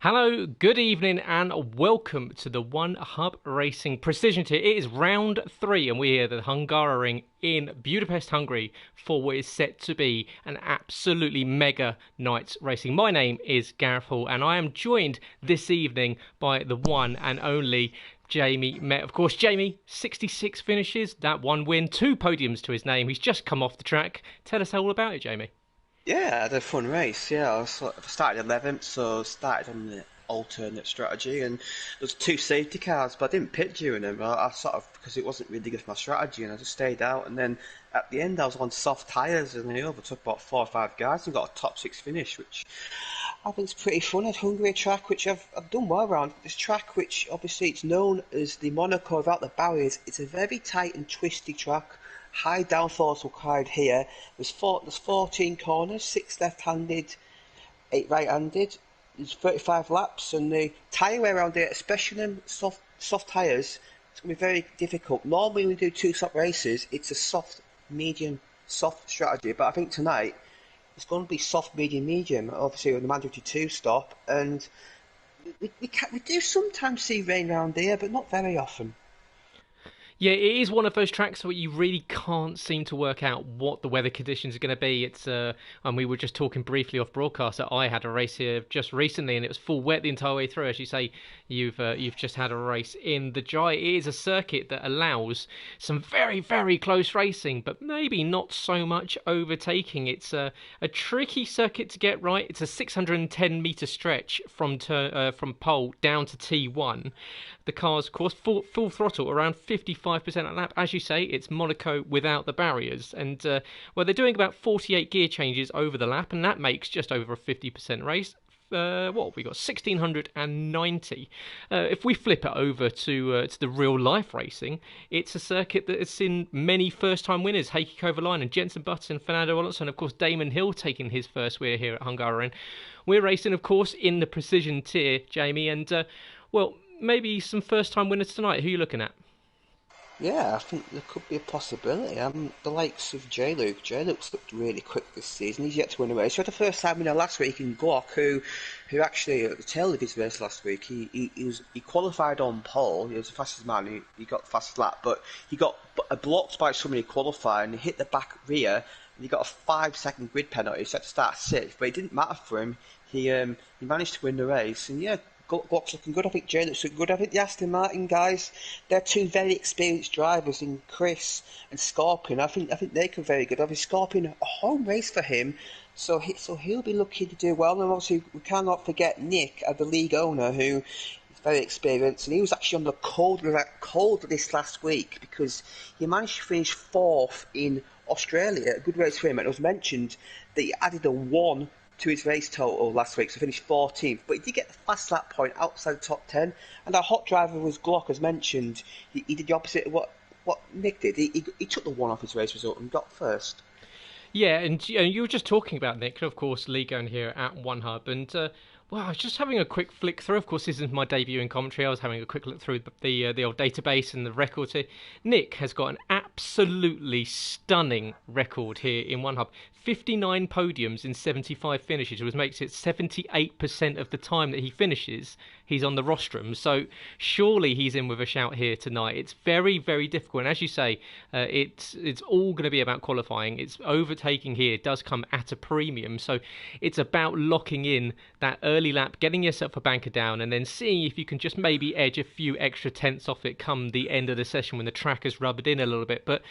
Hello, good evening, and welcome to the One Hub Racing Precision Tier. It is round three, and we're here at the Hungaroring in Budapest, Hungary, for what is set to be an absolutely mega night's racing. My name is Gareth Hall, and I am joined this evening by the one and only Jamie Met. Of course, Jamie, 66 finishes, that one win, two podiums to his name. He's just come off the track. Tell us all about it, Jamie. Yeah, I had a fun race. Yeah, I started 11th, so started on the alternate strategy, and there was two safety cars, but I didn't pit during them. I sort of because it wasn't really good for my strategy, and I just stayed out. And then at the end, I was on soft tyres, and I overtook about 4 or 5 guys and got a top six finish, which I think is pretty fun. At Hungary, a track which I've done well around. This track, which obviously it's known as the Monaco without the barriers, it's a very tight and twisty track. High downforce required here. There's 14 corners, 6 left-handed, 8 right-handed. There's 35 laps, and the tyre wear around here, especially in soft tyres, it's going to be very difficult. Normally when we do two-stop races, it's a soft, medium, soft strategy, but I think tonight it's going to be soft, medium, medium. Obviously with the mandatory two-stop, and we do sometimes see rain around here, but not very often. Yeah, it is one of those tracks where you really can't seem to work out what the weather conditions are going to be. And we were just talking briefly off broadcast that I had a race here just recently, and it was full wet the entire way through. As you say, you've just had a race in the Jai. It is a circuit that allows some very, very close racing, but maybe not so much overtaking. It's a tricky circuit to get right. It's a 610-meter stretch from pole down to T1. The cars, of course, full throttle, around 55% a lap. As you say, it's Monaco without the barriers. And, well, they're doing about 48 gear changes over the lap, and that makes just over a 50% race. What have we got? 1690. If we flip it over to the real life racing, it's a circuit that has seen many first time winners: Heikki Kovalainen, Jenson Button, Fernando Alonso, and of course Damon Hill taking his first win here at Hungaroring. We're racing, of course, in the precision tier, Jamie, and well, maybe some first time winners tonight. Who are you looking at? Yeah, I think there could be a possibility. The likes of J-Luke. J-Luke's looked really quick this season. He's yet to win a race. He had the first time winner last week in Glock, who actually at the tail of his race last week, he qualified on pole. He was the fastest man. He got the fastest lap, but he got blocked by somebody qualifying. He hit the back rear, and he got a 5 second grid penalty. So he had to start sixth, but it didn't matter for him. He managed to win the race, and yeah. Glock's looking good. I think Jay looks looking good. I think the Aston Martin guys, they're two very experienced drivers in Chris and Scorpion. I think they could very good. Obviously, Scorpion, a home race for him, so he'll be looking to do well. And obviously, we cannot forget Nick, the league owner, who is very experienced, and he was actually on the cold list last week because he managed to finish fourth in Australia. A good race for him. And it was mentioned that he added a 1 to his race total last week, so finished 14th. But he did get the fast lap point outside the top 10. And our hot driver was Glock, as mentioned. He did the opposite of what Nick did. He took the 1 off his race result and got first. Yeah, and you were just talking about Nick, of course, league owner here at One Hub, and well, I was just having a quick flick through. Of course, this is my debut in commentary. I was having a quick look through the old database and the records here. Nick has got an absolutely stunning record here in One Hub. 59 podiums in 75 finishes, which makes it 78% of the time that he finishes, he's on the rostrum. So surely he's in with a shout here tonight. It's very, very difficult. And as you say, it's all going to be about qualifying. It's overtaking here does come at a premium. So it's about locking in that early lap, getting yourself a banker down, and then seeing if you can just maybe edge a few extra tenths off it come the end of the session when the track has rubbed in a little bit. But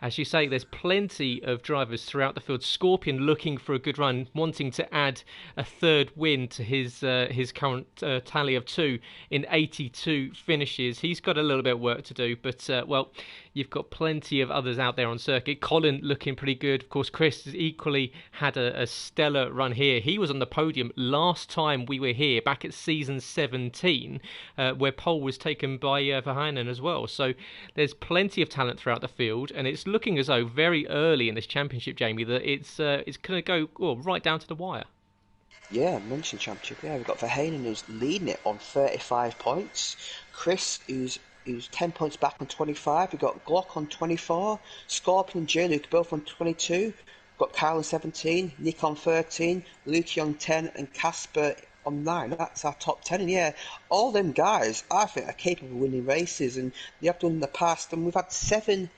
as you say, there's plenty of drivers throughout the field. Scorpion looking for a good run, wanting to add a third win to his current tally of 2 in 82 finishes. He's got a little bit of work to do, but well, you've got plenty of others out there on circuit. Colin looking pretty good. Of course, Chris has equally had a stellar run here. He was on the podium last time we were here, back at season 17, where pole was taken by Verheyen as well. So there's plenty of talent throughout the field, and it's looking as though very early in this championship, Jamie, that it's going to go right down to the wire. Yeah, mentioned championship. Yeah, we've got Verheyen who's leading it on 35 points. Chris, who's 10 points back on 25. We've got Glock on 24. Scorpion and J-Luke both on 22. We've got Kyle on 17. Nick on 13. Luke on 10. And Casper on 9. That's our top 10. And yeah, all them guys, I think, are capable of winning races, and they have done in the past. And we've had 7.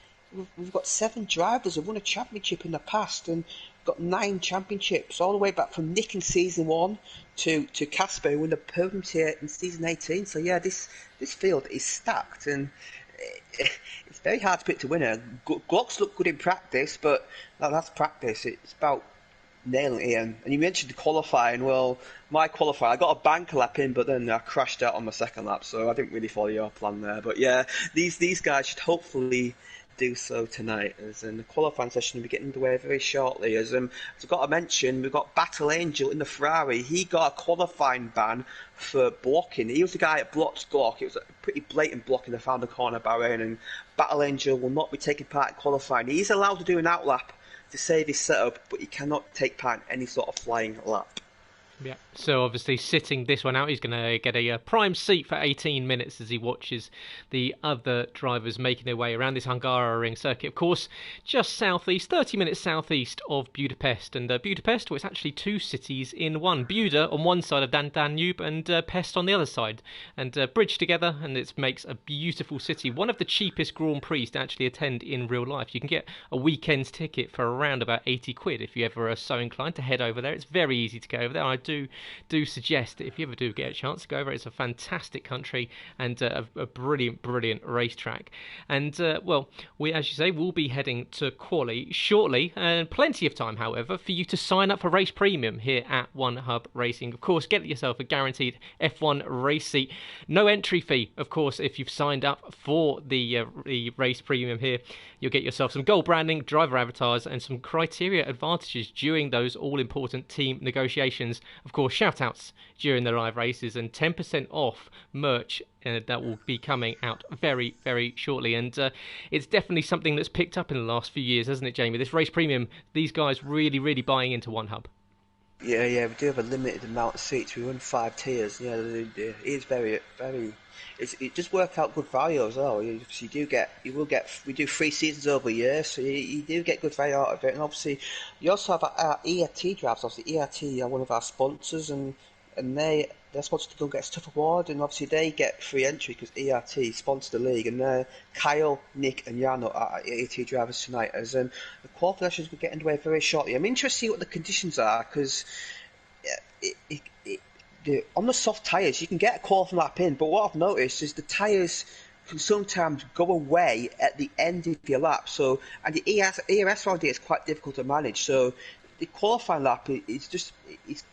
We've got 7 drivers who've won a championship in the past, and got 9 championships all the way back from Nick in season 1 to Casper, who won the podium here in season 18. So yeah, this field is stacked, and it's very hard to pick the winner. Glocks look good in practice, but that's practice. It's about nailing it in. And you mentioned the qualifying. Well, my qualifier, I got a banker lap in, but then I crashed out on my second lap, so I didn't really follow your plan there. But yeah, these guys should hopefully do so tonight, as in the qualifying session will be getting underway very shortly. As I've got to mention, we've got Battle Angel in the Ferrari. He got a qualifying ban for blocking. He was the guy that blocked Glock. It was a pretty blatant block in the final corner Bahrain, and Battle Angel will not be taking part in qualifying. He's allowed to do an outlap to save his setup, but he cannot take part in any sort of flying lap. Yeah, so obviously sitting this one out, he's going to get a prime seat for 18 minutes as he watches the other drivers making their way around this Hungaroring circuit. Of course, just southeast, 30 minutes southeast of Budapest. And Budapest, well, it's actually 2 cities in one. Buda on one side of Danube and Pest on the other side. And bridged together, and it makes a beautiful city. One of the cheapest Grand Prix to actually attend in real life. You can get a weekend's ticket for around about 80 quid if you ever are so inclined to head over there. It's very easy to go over there. I do suggest that if you ever do get a chance to go over, it's a fantastic country and a brilliant racetrack. And well, we, as you say, will be heading to Quali shortly, and plenty of time, however, for you to sign up for Race Premium here at One Hub Racing. Of course, get yourself a guaranteed F1 race seat. No entry fee, of course, if you've signed up for the Race Premium here. You'll get yourself some gold branding, driver avatars, and some criteria advantages during those all-important team negotiations. Of course, shout-outs during the live races, and 10% off merch that will be coming out very, very shortly. And it's definitely something that's picked up in the last few years, hasn't it, Jamie? This Race Premium, these guys really buying into One Hub. Yeah, we do have a limited amount of seats. We run 5 tiers. Yeah, it is very. It does work out good value as well. We do 3 seasons over a year, so you do get good value out of it. And obviously, you also have our ERT drafts. Obviously, ERT are one of our sponsors, and they're sponsored to go get a Stuff Award, and obviously they get free entry because ERT sponsor the league. And Kyle, Nick, and Jan are ERT drivers tonight. As the qualifications will get underway very shortly. I'm interested to see what the conditions are, because on the soft tyres, you can get a qualifying lap in, but what I've noticed is the tyres can sometimes go away at the end of your lap. So, and the ERS round is quite difficult to manage. So, the qualifying lap is just it's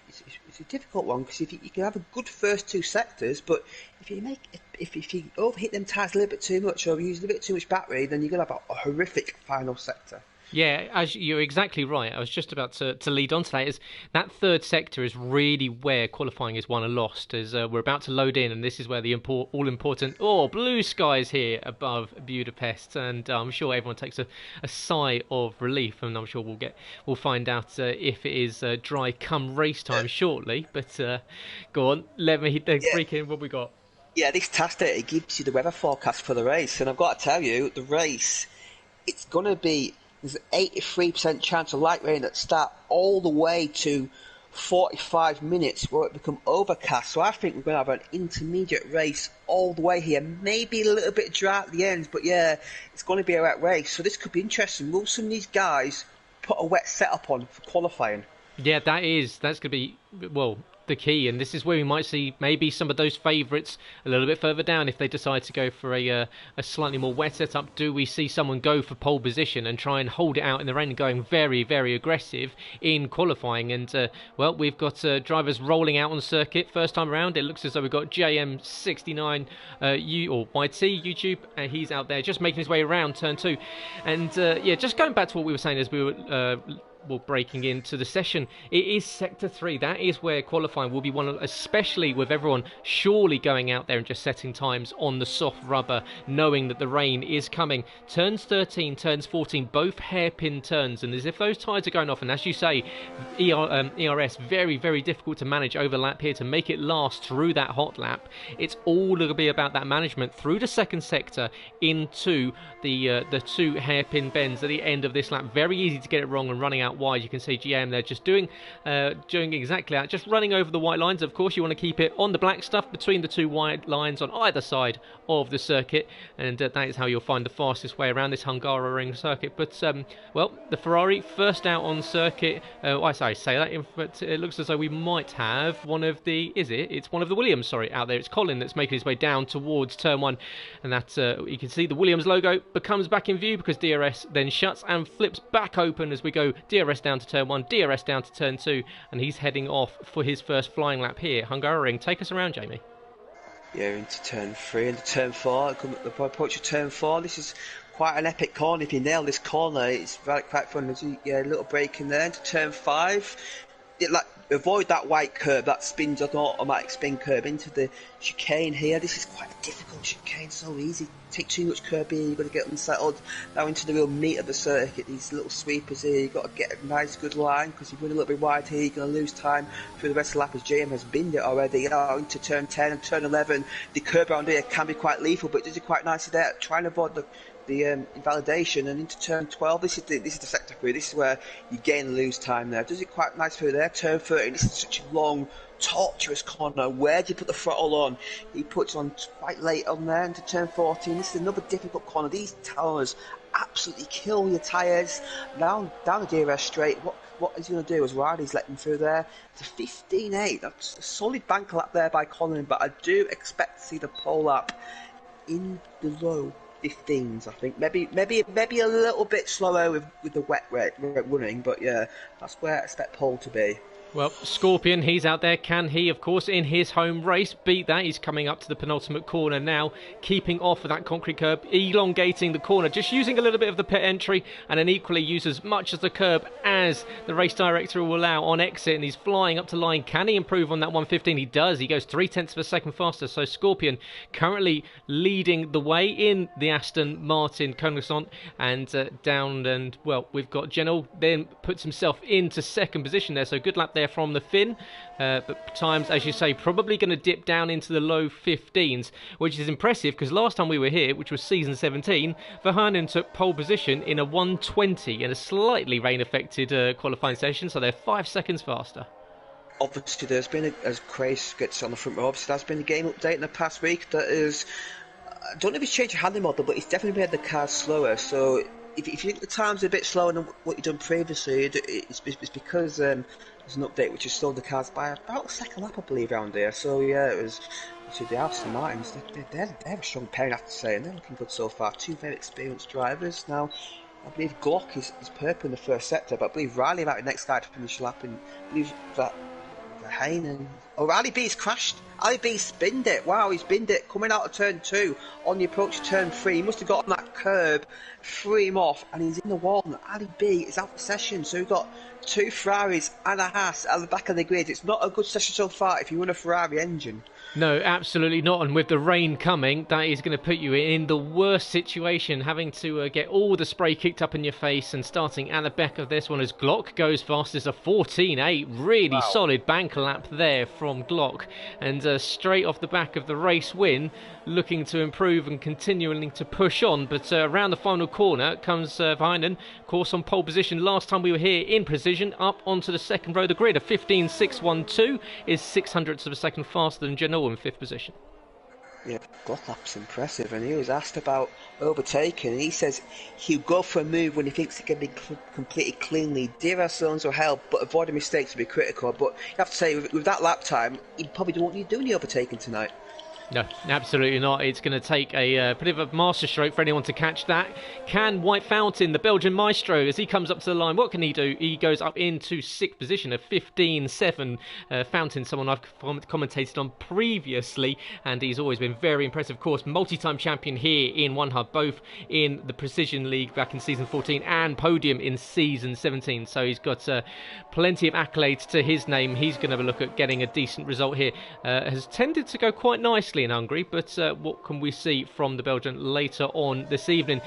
a difficult one, because if you can have a good first 2 sectors, but if you overheat them tyres a little bit too much or use a little bit too much battery, then you're gonna have a horrific final sector. Yeah, as you're exactly right. I was just about to lead on to that. Is that third sector is really where qualifying is won and lost. As we're about to load in, and this is where the all-important blue skies here above Budapest, and I'm sure everyone takes a sigh of relief, and I'm sure we'll find out if it is dry come race time shortly. But go on, let me break in what we got. Yeah, this task data gives you the weather forecast for the race, and I've got to tell you, the race, it's going to be. There's an 83% chance of light rain at start, all the way to 45 minutes where it become overcast. So I think we're going to have an intermediate race all the way here. Maybe a little bit dry at the end, but yeah, it's going to be a wet race. So this could be interesting. Will some of these guys put a wet setup on for qualifying? Yeah, that's going to be, well, the key, and this is where we might see maybe some of those favourites a little bit further down if they decide to go for a slightly more wet setup. Do we see someone go for pole position and try and hold it out in the rain, going very, very aggressive in qualifying? And well, we've got drivers rolling out on the circuit first time around. It looks as though we've got JM69 or YT YouTube, and he's out there just making his way around turn 2. And yeah, just going back to what we were saying as we were breaking into the session, it is sector 3. That is where qualifying will be won, especially with everyone surely going out there and just setting times on the soft rubber, knowing that the rain is coming. Turns 13, turns 14, both hairpin turns, and as if those tyres are going off, and as you say, ERS very, very difficult to manage overlap here to make it last through that hot lap. It's all going to be about that management through the second sector into the 2 hairpin bends at the end of this lap. Very easy to get it wrong and running out out wide. You can see GM there just doing exactly that, just running over the white lines. Of course, you want to keep it on the black stuff between the two white lines on either side of the circuit, and that is how you'll find the fastest way around this Hungaroring circuit. But well, the Ferrari first out on circuit. I say that, but it looks as though we might have one of the. It's one of the Williams. Sorry, out there. It's Colin that's making his way down towards turn one, and that's you can see the Williams logo becomes back in view because DRS then shuts and flips back open as we go DRS down to turn one, DRS down to turn two, and he's heading off for his first flying lap here. Hungaroring, take us around, Jamie. Yeah, into turn 3, into turn 4, the approach of turn 4. This is quite an epic corner. If you nail this corner, it's quite fun. Yeah, a little break in there. Into turn 5, avoid that white curb, that spin, automatic spin curb into the chicane here. This is quite a difficult chicane, so easy. Take too much curb here, you've got to get unsettled. Now into the real meat of the circuit, these little sweepers here, you've got to get a nice good line, because if you run a little bit wide here, you're going to lose time through the rest of the lap as JM has binned it already. Into turn 10 and turn 11, the curb around here can be quite lethal, but it does it quite nicely there. Try and avoid the invalidation, and into turn 12, this is the sector 3, this is where you gain and lose time there. Does it quite nice through there. Turn 13, this is such a long, tortuous corner. Where do you put the throttle on? He puts on quite late on there. Into turn 14, this is another difficult corner. These towers absolutely kill your tyres. Down the DRS straight, what is he going to do as Riley's letting through there? It's a 15.8, that's a solid banker lap there by Colin, but I do expect to see the pole lap in the low 15s, I think. Maybe a little bit slower with the wet running, but yeah, that's where I expect pole to be. Well, Scorpion, he's out there. Can he, of course, in his home race, beat that? He's coming up to the penultimate corner now, keeping off of that concrete curb, elongating the corner, just using a little bit of the pit entry, and then equally use as much of the curb as the race director will allow on exit, and he's flying up to line. Can he improve on that 115? He does. He goes 0.3 of a second faster, so Scorpion currently leading the way in the Aston Martin Koenigsegg, and down, and, well, we've got Genel then puts himself into second position there, so good lap there from the Finn, but times, as you say, probably going to dip down into the low 15s, which is impressive because last time we were here, which was season 17, Verheyen took pole position in a 120 in a slightly rain-affected qualifying session, so they're 5 seconds faster. Obviously, there's been, as Crace gets on the front row, obviously there's been a game update in the past week that is, I don't know if it's changed the handling model, but it's definitely made the cars slower, so if you think the times are a bit slower than what you've done previously, it's because there's an update which has slowed the cars by about a second lap, I believe, around here. So yeah, it was the Aston Martins. They're a strong pair, I have to say, and they're looking good so far. Two very experienced drivers. Now, I believe Glock is purple in the first sector, but I believe Riley about the next guy to finish the lap, and I believe that Verheyen. Oh, Ali B's crashed. Ali B spinned it. Wow, he's binned it. Coming out of turn 2 on the approach to turn 3. He must have got on that curb, threw him off, and he's in the wall. And Ali B is out the session. So we've got 2 Ferraris and a Haas at the back of the grid. It's not a good session so far if you run a Ferrari engine. No, absolutely not. And with the rain coming, that is going to put you in the worst situation, having to get all the spray kicked up in your face. And starting at the back of this one as Glock goes fast as a 14.8. Really solid banker lap there from Glock. And straight off the back of the race win, looking to improve and continuing to push on. But around the final corner comes Verheyen, of course, on pole position. Last time we were here in precision, up onto the second row of the grid. A 15.612 is 0.06 of a second faster than Genoa in 5th position. Yeah, Glocklap's impressive, and he was asked about overtaking, and he says he'll go for a move when he thinks it can be completed cleanly. DRS zones will help, but avoiding mistakes will be critical. But you have to say, with that lap time, he probably don't want you to do any overtaking tonight. No, absolutely not. It's going to take a bit of a masterstroke for anyone to catch that. Can White Fountain, the Belgian maestro, as he comes up to the line, what can he do? He goes up into 6th position, a 15.7. Fountain, someone I've commentated on previously, and he's always been very impressive. Of course, multi-time champion here in One Hub, both in the Precision League back in season 14 and podium in season 17. So he's got plenty of accolades to his name. He's going to have a look at getting a decent result here. Has tended to go quite nicely in Hungary, but what can we see from the Belgian later on this evening?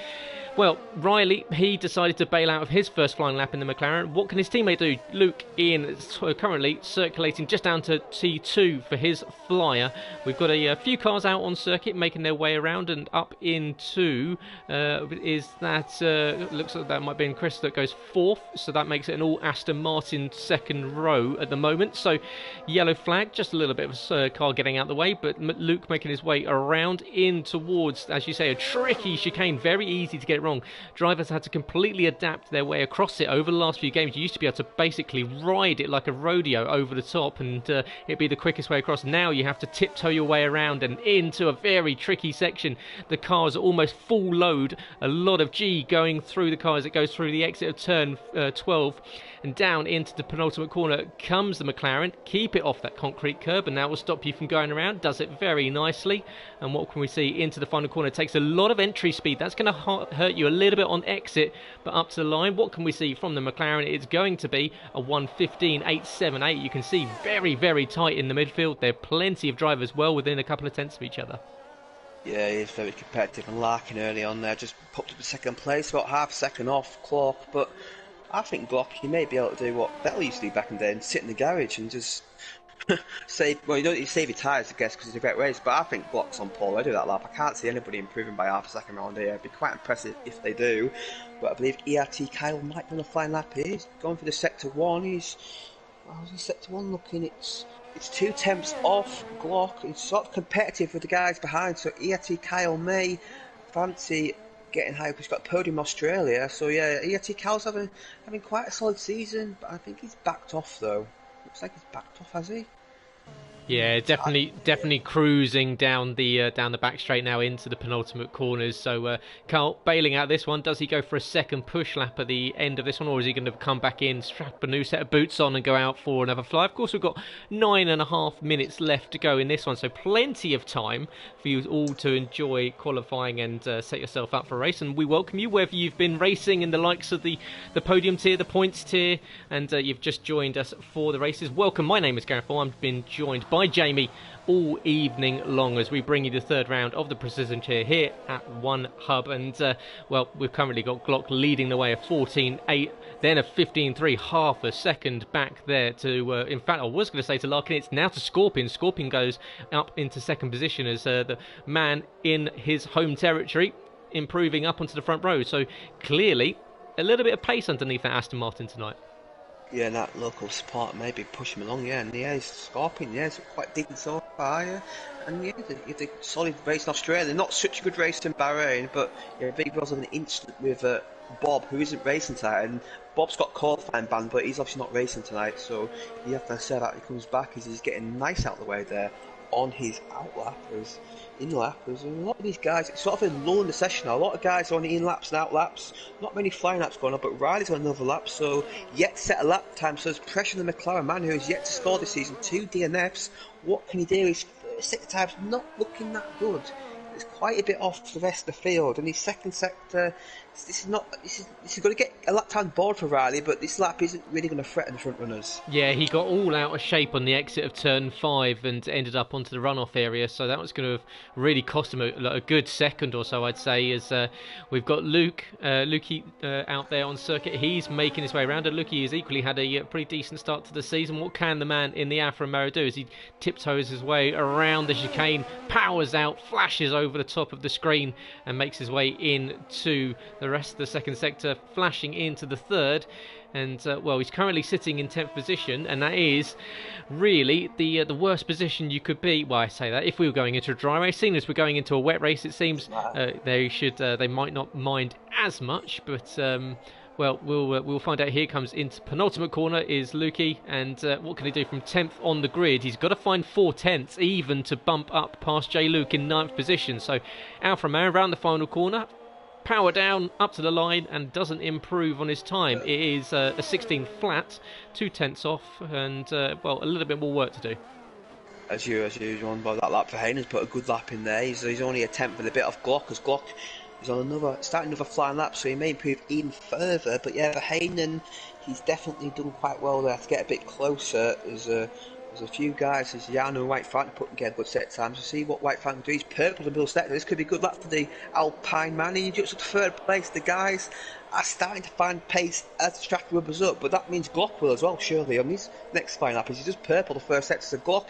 Well, Riley, he decided to bail out of his first flying lap in the McLaren. What can his teammate do? Luke Ian currently circulating just down to T2 for his flyer. We've got a few cars out on circuit making their way around and up into looks like that might be in Chris that goes fourth, so that makes it an all Aston Martin second row at the moment. So yellow flag, just a little bit of a car getting out the way, but Luke making his way around in towards, as you say, a tricky chicane, very easy to get it wrong. Drivers had to completely adapt their way across it over the last few games. You used to be able to basically ride it like a rodeo over the top and it'd be the quickest way across. Now you have to tiptoe your way around and into a very tricky section. The cars are almost full load, a lot of G going through the car as it goes through the exit of turn 12 and down into the penultimate corner comes the McLaren. Keep it off that concrete curb and that will stop you from going around. Does it very nicely. And what can we see into the final corner? It takes a lot of entry speed. That's going to hurt you a little bit on exit, but up to the line, what can we see from the McLaren? It's going to be a 1:15.878. You can see very, very tight in the midfield. There are plenty of drivers well within a couple of tenths of each other. Yeah, he's very competitive, and Larkin early on there just popped up to second place, about half a second off Clark, but I think Glock, he may be able to do what Vettel used to do back in the day and sit in the garage and just save, well, you don't need to save your tyres, I guess, because it's a great race, but I think Glock's on pole already that lap. I can't see anybody improving by half a second around here. It'd be quite impressive if they do, but I believe ERT Kyle might be on a flying lap here. He's going for the sector 1. How's he sector 1 looking? It's 2 tenths off Glock. It's sort of competitive with the guys behind, so ERT Kyle may fancy getting high up. He's got a podium Australia, so yeah, ERT Kyle's having quite a solid season, but I think he's backed off though. Looks like he's backed off, has he? Yeah, definitely cruising down the back straight now into the penultimate corners. So Carl bailing out this one. Does he go for a second push lap at the end of this one, or is he going to come back in, strap a new set of boots on, and go out for another fly? Of course, we've got 9.5 minutes left to go in this one, so plenty of time for you all to enjoy qualifying and set yourself up for a race. And we welcome you whether you've been racing in the likes of the podium tier, the points tier, and you've just joined us for the races. Welcome. My name is Gareth Hall. I've been joined by Jamie all evening long as we bring you the third round of the Precision Tier here at One Hub. And well, we've currently got Glock leading the way of 14.8, then a 15.3, half a second back there to in fact I was going to say to Larkin, it's now to Scorpion. Scorpion goes up into second position as the man in his home territory improving up onto the front row. So clearly a little bit of pace underneath that Aston Martin tonight. Yeah, and that local support maybe push him along, yeah, and yeah, he's Scorpion, yeah, it's quite decent so far, yeah. And yeah, it's a solid race in Australia, not such a good race in Bahrain, but yeah, Big Brother's having an instant with Bob, who isn't racing tonight, and Bob's got qualifying ban, but he's obviously not racing tonight, so you have to say that he comes back as he's getting nice out of the way there on his out-lappers, in-lappers, and a lot of these guys, it's sort of a lull in the session now. A lot of guys are on the in-laps and out-laps, not many flying laps going on, but Riley's on another lap, so yet to set a lap time, so there's pressure on the McLaren man who has yet to score this season, 2 DNFs. What can he do? His first sector time's not looking that good. It's quite a bit off the rest of the field, and his second sector, this is going to get a lap time board for Riley, but this lap isn't really going to threaten the front runners. Yeah, he got all out of shape on the exit of turn 5 and ended up onto the runoff area, so that was going to have really cost him a good second or so, I'd say, as we've got Lukey out there on circuit. He's making his way around, and Lukey has equally had a pretty decent start to the season. What can the man in the Alfa Romeo do as he tiptoes his way around the chicane, powers out, flashes over the top of the screen, and makes his way into the rest of the second sector, flashing into the third. And well, he's currently sitting in 10th position, and that is really the worst position you could be. Well, I say that if we were going into a dry race, seeing as we're going into a wet race, it seems they might not mind as much, but well, we'll find out. Here comes into penultimate corner is Lukey, and what can he do from 10th on the grid? He's got to find 4 tenths even to bump up past J. Luke in 9th position. So Alfa Romeo around the final corner, power down up to the line, and doesn't improve on his time. It is a 16 flat, 2 tenths off, and well, a little bit more work to do. As usual, but that lap for Haynen's put a good lap in there. He's only a tenth with a bit off Glock, because Glock is on starting another flying lap, so he may improve even further. But yeah, for Haynen, he's definitely done quite well there to get a bit closer as There's a few guys, as Jan and White Fountain, put together good set times. To see what White Fountain do. He's purple in the middle sector. This could be good luck for the Alpine man. He jumps up to third place. The guys are starting to find pace as the track rubbers up, but that means Glock will as well, surely. On his next final lap, he's just purple the first sector. So Glock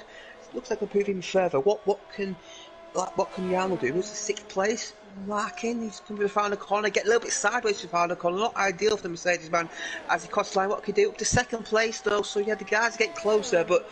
looks like he'll improve even further. What can Jan do? Who's the sixth place? Larkin, he's coming to the final corner, get a little bit sideways to the final corner. Not ideal for the Mercedes man as he crosses the line. What can he do? Up to second place though, so yeah, the guys get closer, but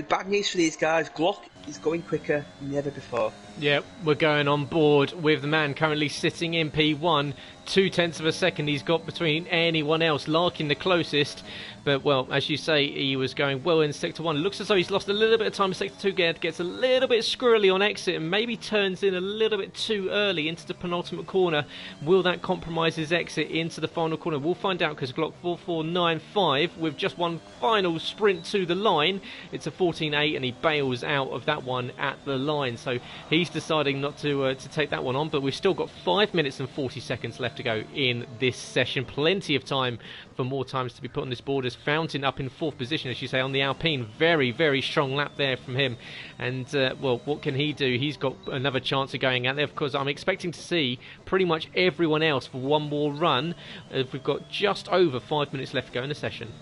bad news for these guys. Glock is going quicker than ever before. Yeah, we're going on board with the man currently sitting in P1. 0.2 of a second he's got between anyone else. Larkin the closest, but well, as you say, he was going well in sector 1. Looks as though he's lost a little bit of time in sector 2. Gets a little bit squirrely on exit and maybe turns in a little bit too early into the penultimate corner. Will that compromise his exit into the final corner? We'll find out, because Glock 4495 with just one final sprint to the line. It's a 14.8 and he bails out of that one at the line, so he's deciding not to take that one on. But we've still got 5 minutes and 40 seconds left to go in this session. Plenty of time for more times to be put on this board, as Fountain up in 4th position, as you say, on the Alpine. Very, very strong lap there from him. And, well, what can he do? He's got another chance of going out there, because I'm expecting to see pretty much everyone else for one more run. We've got just over 5 minutes left to go in the session.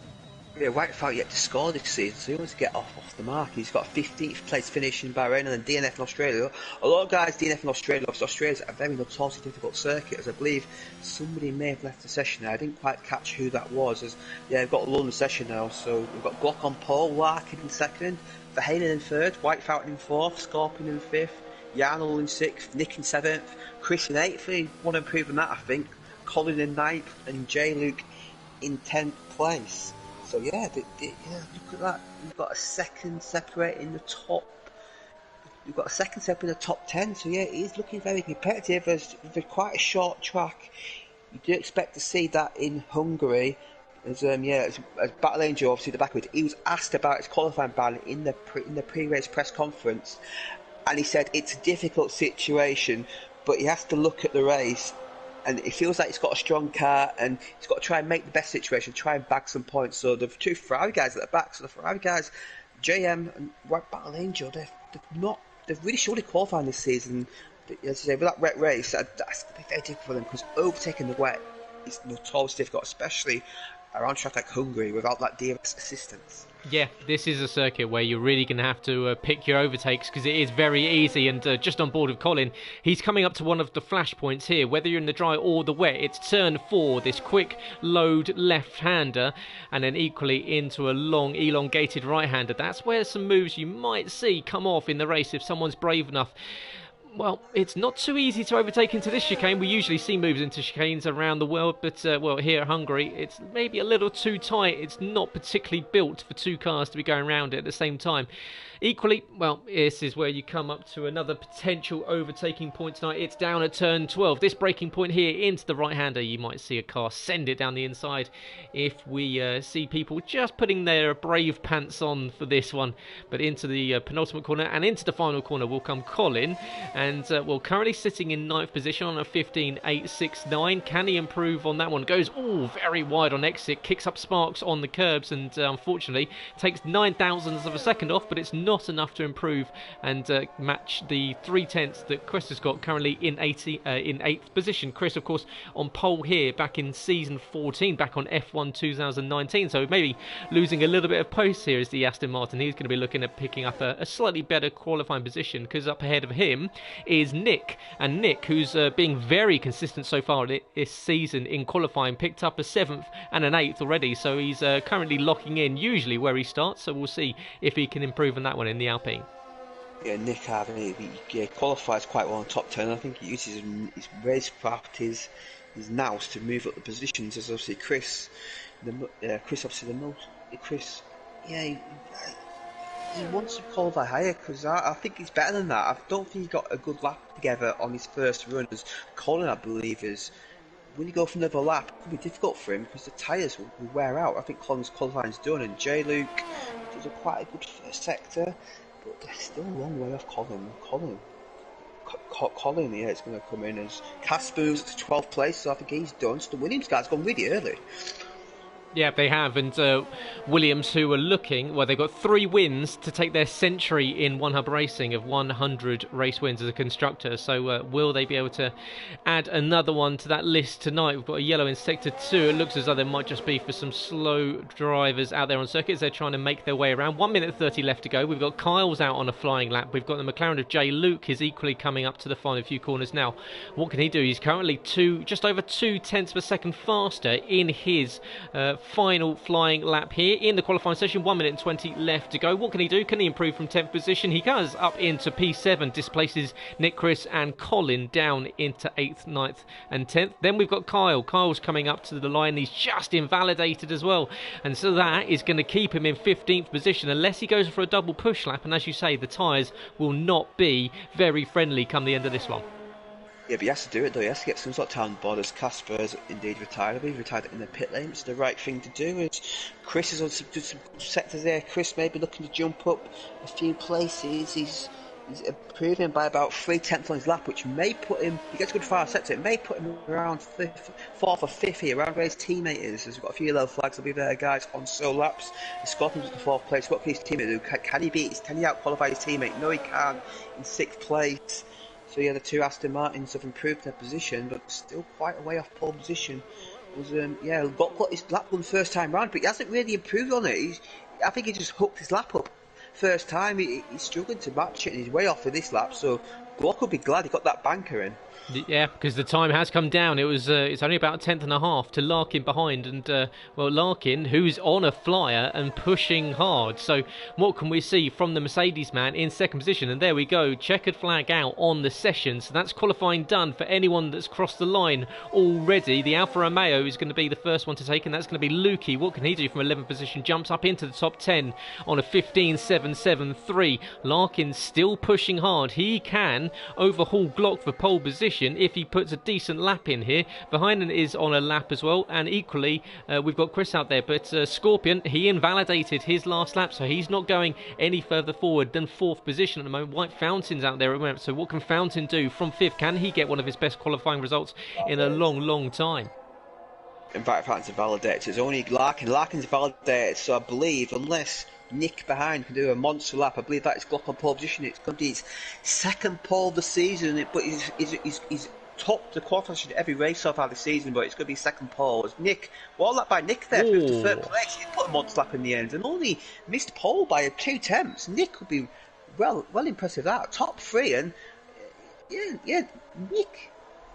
Yeah, White Fountain yet to score this season, so he wants to get off the mark. He's got a 15th place finish in Bahrain and then DNF in Australia. A lot of guys DNF in Australia, because Australia's a very notoriously difficult circuit, as I believe somebody may have left the session there. I didn't quite catch who that was, as yeah, we've got a London session now, so we've got Glock on pole, Larkin in second, Verheyen in third, White Fountain in fourth, Scorpion in fifth, Yarnell in sixth, Nick in seventh, Chris in eighth. He want to improve on that, I think. Colin in ninth, and J. Luke in 10th place. So yeah, yeah, look at that. We've got a second separate in the top. We've got a second separate in the top 10. So yeah, he's looking very competitive. As quite a short track, you do expect to see that in Hungary. As Battle Angel, obviously the back of it, he was asked about his qualifying ban in the pre-race press conference, and he said it's a difficult situation, but he has to look at the race. And it feels like he's got a strong car, and he's got to try and make the best situation, try and bag some points. So the two Ferrari guys at the back, so the Ferrari guys, JM and White Battle Angel, they've really surely qualified this season. But, as I say, with that wet race, that's going to be very difficult for them, because overtaking the wet is notoriously difficult, especially around track like Hungary without that DRS assistance. Yeah, this is a circuit where you're really going to have to pick your overtakes, because it is very easy. And just on board with Colin, he's coming up to one of the flash points here, whether you're in the dry or the wet. It's turn 4, this quick load left-hander, and then equally into a long elongated right-hander. That's where some moves you might see come off in the race if someone's brave enough. Well, it's not too easy to overtake into this chicane. We usually see moves into chicanes around the world, but well, here at Hungary, it's maybe a little too tight. It's not particularly built for two cars to be going around it at the same time. Equally, well, this is where you come up to another potential overtaking point tonight. It's down at turn 12. This braking point here into the right-hander, you might see a car send it down the inside if we see people just putting their brave pants on for this one. But into the penultimate corner and into the final corner will come Colin. And, well, currently sitting in 9th position on a 15.869. Can he improve on that one? Goes, very wide on exit, kicks up sparks on the curbs, and unfortunately takes 0.9 of a second off, but it's not enough to improve and match the 0.3 that Chris has got currently in 8th position. Chris, of course, on pole here back in season 14, back on F1 2019, so maybe losing a little bit of pace here is the Aston Martin. He's going to be looking at picking up a slightly better qualifying position, because up ahead of him is Nick, and Nick, who's being very consistent so far this season in qualifying, picked up a 7th and an 8th already, so he's currently locking in usually where he starts, so we'll see if he can improve on that one in the Alpine. Yeah, Nick Harvey, he qualifies quite well in top 10. I think he uses his racecraft, his nous to move up the positions. As obviously Chris obviously the most. Chris, yeah, he wants to qualify higher, because I think he's better than that. I don't think he got a good lap together on his first run. As Colin, I believe, is when you go for another lap, it could be difficult for him because the tyres will wear out. I think Colin's qualifying's done, and J. Luke does quite a good first sector, but they're still a long way off Colin. Colin, yeah, it's going to come in as Casper's at 12th place, so I think he's done. So the Williams guy's gone really early. Yeah, they have, and Williams, who are looking, well, they've got 3 wins to take their century in One Hub Racing of 100 race wins as a constructor. So will they be able to add another one to that list tonight? We've got a yellow in Sector 2. It looks as though there might just be for some slow drivers out there on circuits. They're trying to make their way around. 1 minute 30 left to go. We've got Kyle's out on a flying lap. We've got the McLaren of Jay Luke is equally coming up to the final few corners now. What can he do? He's currently just over 2/10 of a second faster in his final flying lap here in the qualifying session. 1 minute and 20 left to go. What can he do? Can he improve from 10th position? He goes up into P7, displaces Nick, Chris and Colin down into 8th, 9th and 10th. Then we've got Kyle. Kyle's coming up to the line. He's just invalidated as well, and so that is going to keep him in 15th position unless he goes for a double push lap, and as you say, the tyres will not be very friendly come the end of this one. Yeah, but he has to do it though. He has to get some sort of time on board as Casper's indeed retired. He's retired in the pit lane. It's the right thing to do. And Chris is on some sectors there. Chris may be looking to jump up a few places. He's improving by about 3/10 on his lap, which may put him. He gets a good far sector. It may put him around 4th or 5th here, around where his teammate is. There's got a few yellow flags. Will be there, guys, on solo laps. The Scorpion's at the 4th place. What can his teammate do? Can he out qualify his teammate? No, he can't. In 6th place. So yeah, the 2 Aston Martins have improved their position, but still quite a way off pole position. Got his lap done first time round, but he hasn't really improved on it. I think he just hooked his lap up first time. He's struggling to match it, and he's way off for this lap. So Glock will be glad he got that banker in. Yeah, because the time has come down. It's only about 1/10 and a half to Larkin behind, and Larkin, who's on a flyer and pushing hard. So what can we see from the Mercedes man in second position? And there we go, checkered flag out on the session. So that's qualifying done for anyone that's crossed the line already. The Alfa Romeo is going to be the first one to take, and that's going to be Lukey. What can he do from 11th position? Jumps up into the top 10 on a 15.773. Larkin still pushing hard. He can overhaul Glock for pole position if he puts a decent lap in here. Behind him is on a lap as well, and equally we've got Chris out there, but Scorpion, he invalidated his last lap, so he's not going any further forward than 4th position at the moment. White Fountain's out there at the moment, so what can Fountain do from 5th? Can he get one of his best qualifying results in a long time? In fact, Fountain's validated. It's only Larkin's validated, so I believe unless Nick behind can do a monster lap, I believe that is Glock on pole position. It's going to be his 2nd pole of the season, but he's topped the qualification every race so far this season, but it's going to be 2nd pole. It's Nick, well lap by Nick there, through to 3rd place. He put a monster lap in the end and only missed pole by 2/10. Nick would be well impressive that. Top 3, and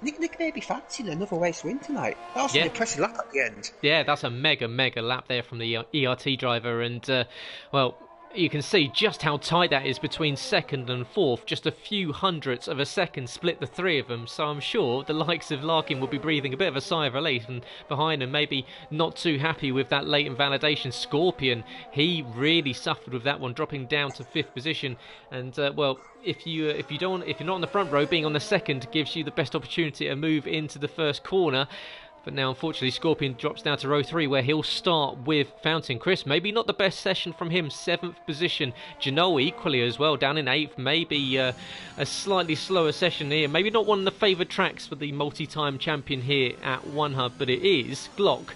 Nick may be fancying another race win tonight. That was an impressive lap at the end. Yeah, that's a mega lap there from the ERT driver, and you can see just how tight that is between 2nd and 4th. Just a few hundredths of a second split the 3 of them, so I'm sure the likes of Larkin will be breathing a bit of a sigh of relief, and behind him maybe not too happy with that late invalidation. Scorpion, he really suffered with that one, dropping down to 5th position, and if you're not on the front row, being on the second gives you the best opportunity to move into the first corner. But now, unfortunately, Scorpion drops down to row 3, where he'll start with Fountain. Chris, maybe not the best session from him, 7th position. Genoa equally as well, down in 8th. Maybe a slightly slower session here. Maybe not one of the favoured tracks for the multi-time champion here at One Hub, but it is Glock,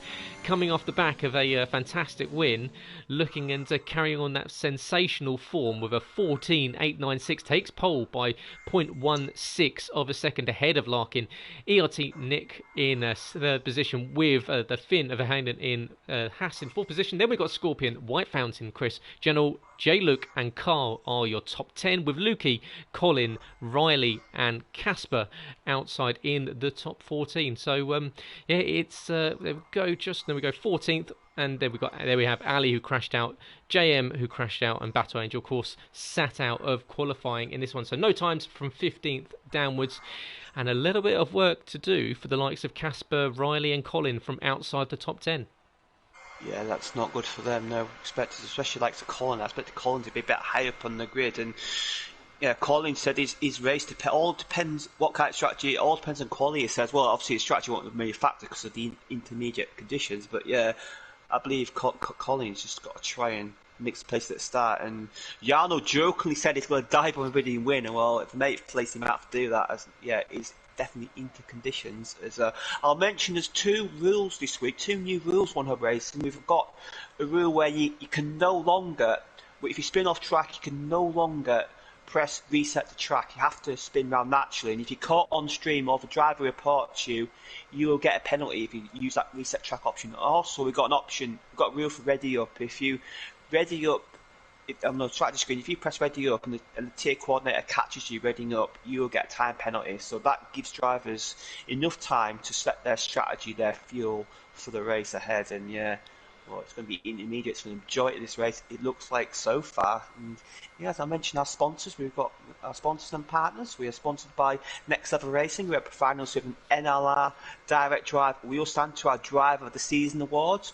coming off the back of a fantastic win, looking and carrying on that sensational form with a 14.896, takes pole by 0.16 of a second ahead of Larkin. ERT Nick in 3rd position with the Finn of a Hayden in Haas in 4th position. Then we've got Scorpion, White Fountain, Chris, General, J. Luke and Carl are your top 10, with Lukey, Colin, Riley and Casper outside in the top 14. So it's there we go, 14th, and there we have Ali, who crashed out, JM, who crashed out, and Battle Angel, of course, sat out of qualifying in this one. So no times from 15th downwards, and a little bit of work to do for the likes of Casper, Riley and Colin from outside the top 10. Yeah, that's not good for them. No, especially like Colin. I expected Colin to be a bit higher up on the grid, and Colin said his race all depends what kind of strategy. It all depends on quality. He says, well, obviously his strategy won't be a factor because of the intermediate conditions, but yeah, I believe Colin's just got to try and mixed place at the start. And Jarno jokingly said he's going to dive on everybody and win. And well, if the mate placed him out to do that, as he's definitely into conditions. As I'll mention, there's 2 rules this week, 2 new rules one hub racing. We've got a rule where you can no longer, if you spin off track, you can no longer press reset the track. You have to spin round naturally, and if you're caught on stream or the driver reports you, you will get a penalty if you use that reset track option. Also, we've got a rule for ready up. If you ready up on the track screen, if you press ready up and the tier coordinator catches you readying up, you will get a time penalty. So that gives drivers enough time to set their strategy, their fuel for the race ahead. And well, it's going to be intermediate for the majority of this race, it looks like, so far. And as I mentioned, our sponsors, we've got our sponsors and partners. We are sponsored by Next Level Racing. We are providing us with an NLR direct drive. We all stand to our Driver of the Season awards.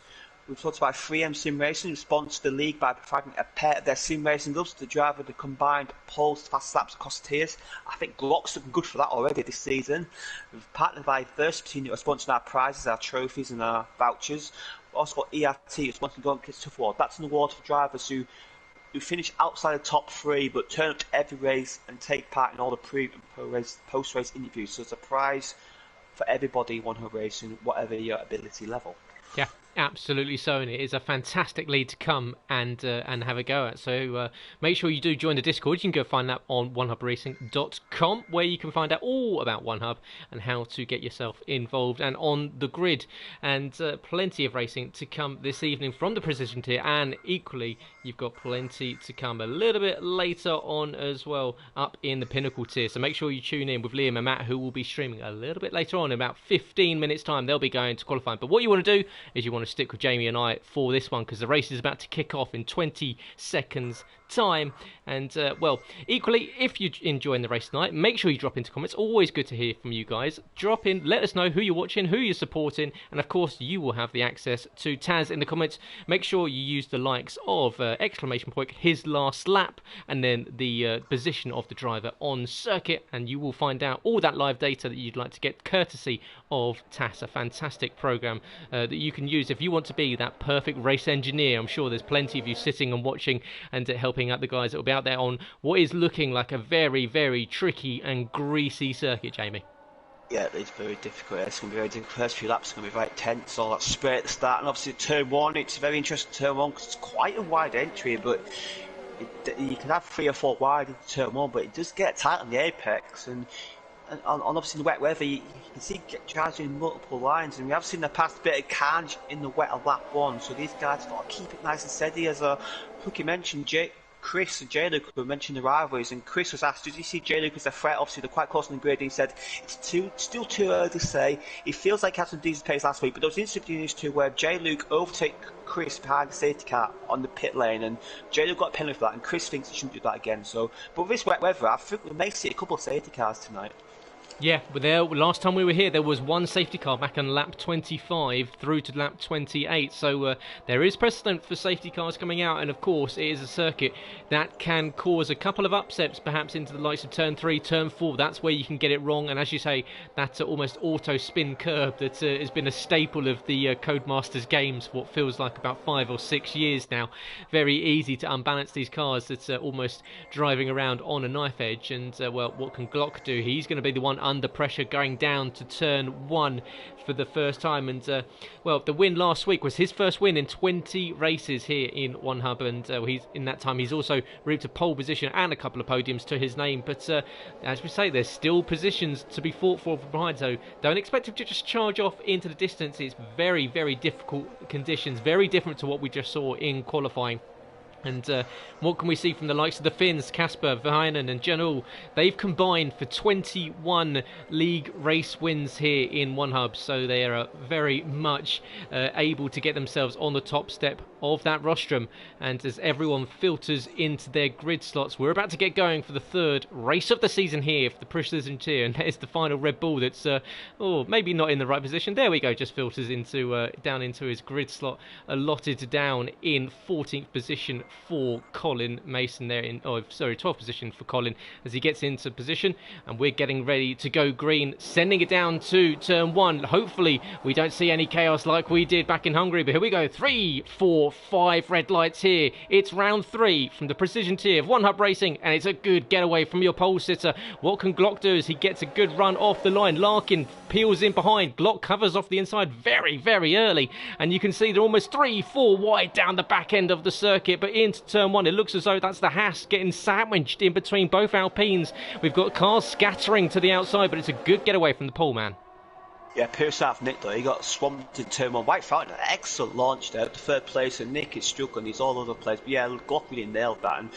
We've talked about 3M Sim Racing, who sponsored the league by providing a pair of their sim racing gloves to the driver of the combined poles, fast laps across the tiers. I think Glock's looking good for that already this season. We've partnered by Versatine, who are sponsoring our prizes, our trophies and our vouchers. We've also got ERT, who's sponsoring the Golden Kids Tough Award. That's an award for drivers who finish outside the top 3 but turn up to every race and take part in all the pre and post-race interviews. So it's a prize for everybody in one hub racing, whatever your ability level. Yeah, absolutely so, and it is a fantastic lead to come and have a go at. So make sure you do join the Discord. You can go find that on onehub.racing.com, where you can find out all about OneHub and how to get yourself involved and on the grid. And plenty of racing to come this evening from the Precision tier, and equally you've got plenty to come a little bit later on as well up in the Pinnacle tier. So make sure you tune in with Liam and Matt, who will be streaming a little bit later on in about 15 minutes time. They'll be going to qualifying. But what you want to do is you want to stick with Jamie and I for this one, because the race is about to kick off in 20 seconds time. And well, equally, if you're enjoying the race tonight, make sure you drop into comments. Always good to hear from you guys. Drop in, let us know who you're watching, who you're supporting, and of course you will have the access to Taz in the comments. Make sure you use the likes of exclamation point his last lap and then the position of the driver on circuit, and you will find out all that live data that you'd like to get courtesy of TAS, a fantastic program that you can use if you want to be that perfect race engineer. I'm sure there's plenty of you sitting and watching and helping out the guys that will be out there on what is looking like a very, very tricky and greasy circuit, Jamie. Yeah, it's very difficult. It's going to be very difficult. First few laps are going to be very tense, all that spray at the start, and obviously turn 1, it's a very interesting turn 1 because it's quite a wide entry, but you can have 3 or 4 wide into turn 1, but it does get tight on the apex, and obviously in the wet weather you can see drivers in multiple lines, and we have seen in the past a bit of carnage in the wet of lap 1, so these guys got to keep it nice and steady. As Cookie mentioned, Chris and J-Luke were mentioning the rivalries, and Chris was asked, did you see J-Luke as a threat? Obviously they're quite close on the grid, and he said it's still too early to say. He feels like he had some decent pace last week, but there was an incident in news too where J-Luke overtook Chris behind the safety car on the pit lane, and J-Luke got a penalty for that, and Chris thinks he shouldn't do that again. So, but with this wet weather, I think we may see a couple of safety cars tonight. Yeah, but last time we were here, there was one safety car back on lap 25 through to lap 28. So there is precedent for safety cars coming out, and of course it is a circuit that can cause a couple of upsets, perhaps into the likes of turn 3, turn 4. That's where you can get it wrong, and as you say, that almost auto spin curb that has been a staple of the CODEMASTERS games for what feels like about 5 or 6 years now. Very easy to unbalance these cars that's almost driving around on a knife edge. And well, what can Glock do? He's going to be the one under pressure going down to turn 1 for the first time. And well, the win last week was his first win in 20 races here in OneHub, and he's in that time he's also reaped a pole position and a couple of podiums to his name. But as we say, there's still positions to be fought for from behind, so don't expect him to just charge off into the distance. It's very, very difficult conditions, very different to what we just saw in qualifying. And what can we see from the likes of the Finns, Kasper, Väinänen and Janul? They've combined for 21 league race wins here in OneHub, so they are very much able to get themselves on the top step of that rostrum. And as everyone filters into their grid slots, we're about to get going for the third race of the season here for the Precision tier, and there's the final Red Bull that's maybe not in the right position. There we go, just filters into down into his grid slot, allotted down in 14th position for Colin Mason there in, 12th position for Colin as he gets into position, and we're getting ready to go green, sending it down to turn 1. Hopefully we don't see any chaos like we did back in Hungary, but here we go. 3, 4, 5 red lights here. It's round 3 from the precision tier of One Hub Racing, and it's a good getaway from your pole sitter. What can Glock do as he gets a good run off the line? Larkin peels in behind. Glock covers off the inside very, very early, and you can see they're almost 3, 4 wide down the back end of the circuit, but into turn 1 it looks as though that's the Haas getting sandwiched in between both Alpines. We've got cars scattering to the outside, but it's a good getaway from the pole man. Yeah, Pierce out Nick though, he got swamped in turn 1. White found an excellent launch there, the 3rd place, and Nick is struggling, he's all over the place. But yeah, Glock really nailed that, and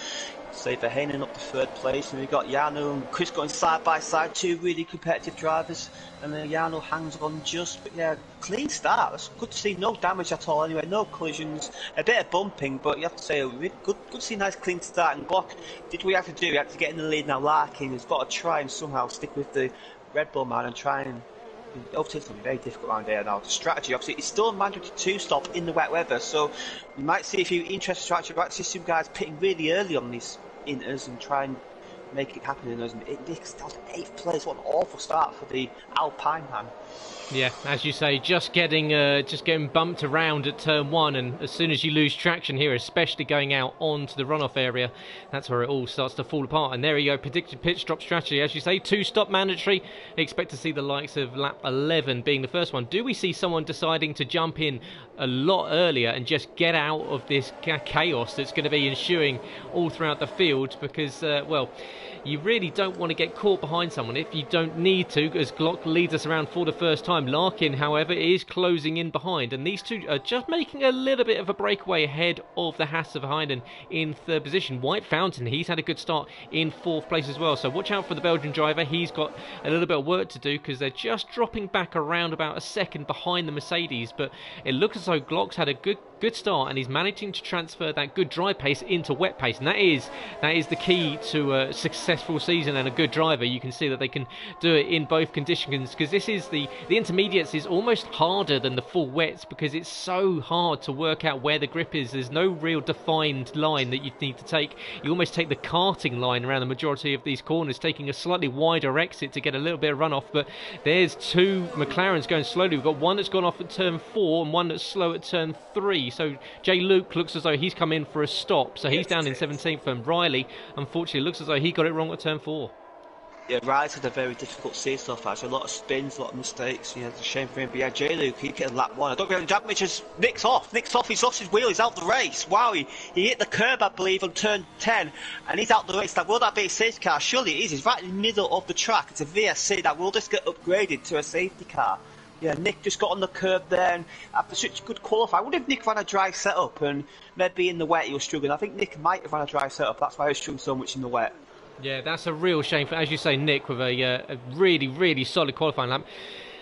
say Verheyen up to 3rd place, and we got Jarno and Chris going side by side, 2 really competitive drivers, and then Jarno hangs on just, but yeah, clean start. It's good to see, no damage at all anyway, no collisions, a bit of bumping, but you have to say a really good to see a nice clean start. And Glock did what he had to do, he had to get in the lead. Now Larkin has got to try and somehow stick with the Red Bull man and try and obviously it's going to be very difficult around here now. The strategy, obviously, it's still a mandatory 2-stop in the wet weather, so you might see a few interesting strategies. You might see some guys pitting really early on these inters and try and make it happen in those. That was 8th place. What an awful start for the Alpine man. Yeah, as you say, just getting bumped around at turn 1, and as soon as you lose traction here, especially going out onto the runoff area, that's where it all starts to fall apart. And there you go, predicted pit stop strategy, as you say, 2-stop mandatory. Expect to see the likes of lap 11 being the first one. Do we see someone deciding to jump in a lot earlier and just get out of this chaos that's going to be ensuing all throughout the field? Because, well, you really don't want to get caught behind someone if you don't need to, as Glock leads us around for the first time. Larkin, however, is closing in behind, and these two are just making a little bit of a breakaway ahead of the Haas of Heinen in 3rd position. White Fountain, he's had a good start in 4th place as well, so watch out for the Belgian driver. He's got a little bit of work to do because they're just dropping back around about a second behind the Mercedes, but it looks as though Glock's had a good start, and he's managing to transfer that good dry pace into wet pace, and that is the key to a successful season and a good driver. You can see that they can do it in both conditions, because this is the intermediates is almost harder than the full wets, because it's so hard to work out where the grip is. There's no real defined line that you need to take. You almost take the karting line around the majority of these corners, taking a slightly wider exit to get a little bit of runoff. But there's 2 McLarens going slowly. We've got one that's gone off at turn 4 and one that's slow at turn 3. So Jay Luke looks as though he's come in for a stop, so he's down in 17th, and Riley, unfortunately, looks as though he got it wrong at turn 4. Yeah, Riley's had a very difficult season so far. A lot of spins, a lot of mistakes. Yeah, it's a shame for him. But yeah, Jay Luke, he hit lap 1. I don't really damage as Nick's off. He's lost his wheel. He's out the race. Wow, he hit the curb, I believe, on turn 10, and he's out the race. Will that be a safety car? Surely it is. He's right in the middle of the track. It's a VSC that will just get upgraded to a safety car. Yeah, Nick just got on the curb there, and after such a good qualify, I wonder if Nick ran a dry setup, and maybe in the wet he was struggling. I think Nick might have run a dry setup. That's why he was struggling so much in the wet. Yeah, that's a real shame for, as you say, Nick, with a really, really solid qualifying lap.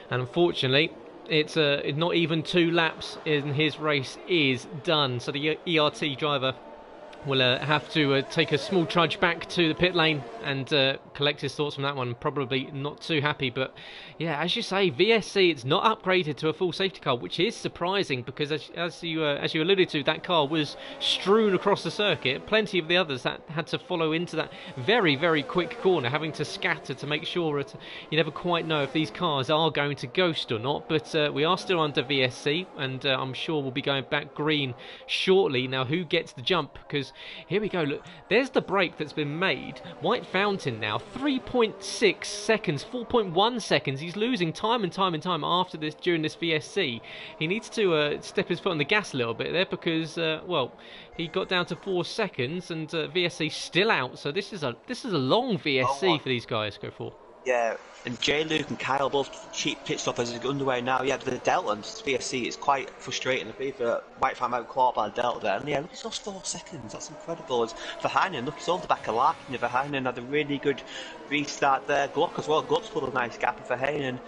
And unfortunately, it's not even 2 laps in his race is done. So the ERT driver will have to take a small trudge back to the pit lane and collect his thoughts from that one. Probably not too happy, but yeah, as you say, VSC, it's not upgraded to a full safety car, which is surprising, because as you alluded to, that car was strewn across the circuit. Plenty of the others that had to follow into that very, very quick corner, having to scatter to make sure that you never quite know if these cars are going to ghost or not. But we are still under VSC, and I'm sure we'll be going back green shortly. Now, who gets the jump? Because here we go, look, there's the break that's been made. White Fountain now, 3.6 seconds, 4.1 seconds. He's losing time and time and time after this, during this VSC. He needs to step his foot on the gas a little bit there, because, well, he got down to 4 seconds, and VSC still out. So this is a long VSC for these guys to go for. Yeah, and Jay Luke and Kyle both cheap pit stoppers is underway now. Yeah, the Delta and VSC is quite frustrating. I believe White Fan out caught by the Delta there. And yeah, look, it's lost 4 seconds. That's incredible. As for Heinen, look, he's over the back of Larkin. For Heinen had a really good restart there. Glock as well. Glock's pulled a nice gap. And for Heinen,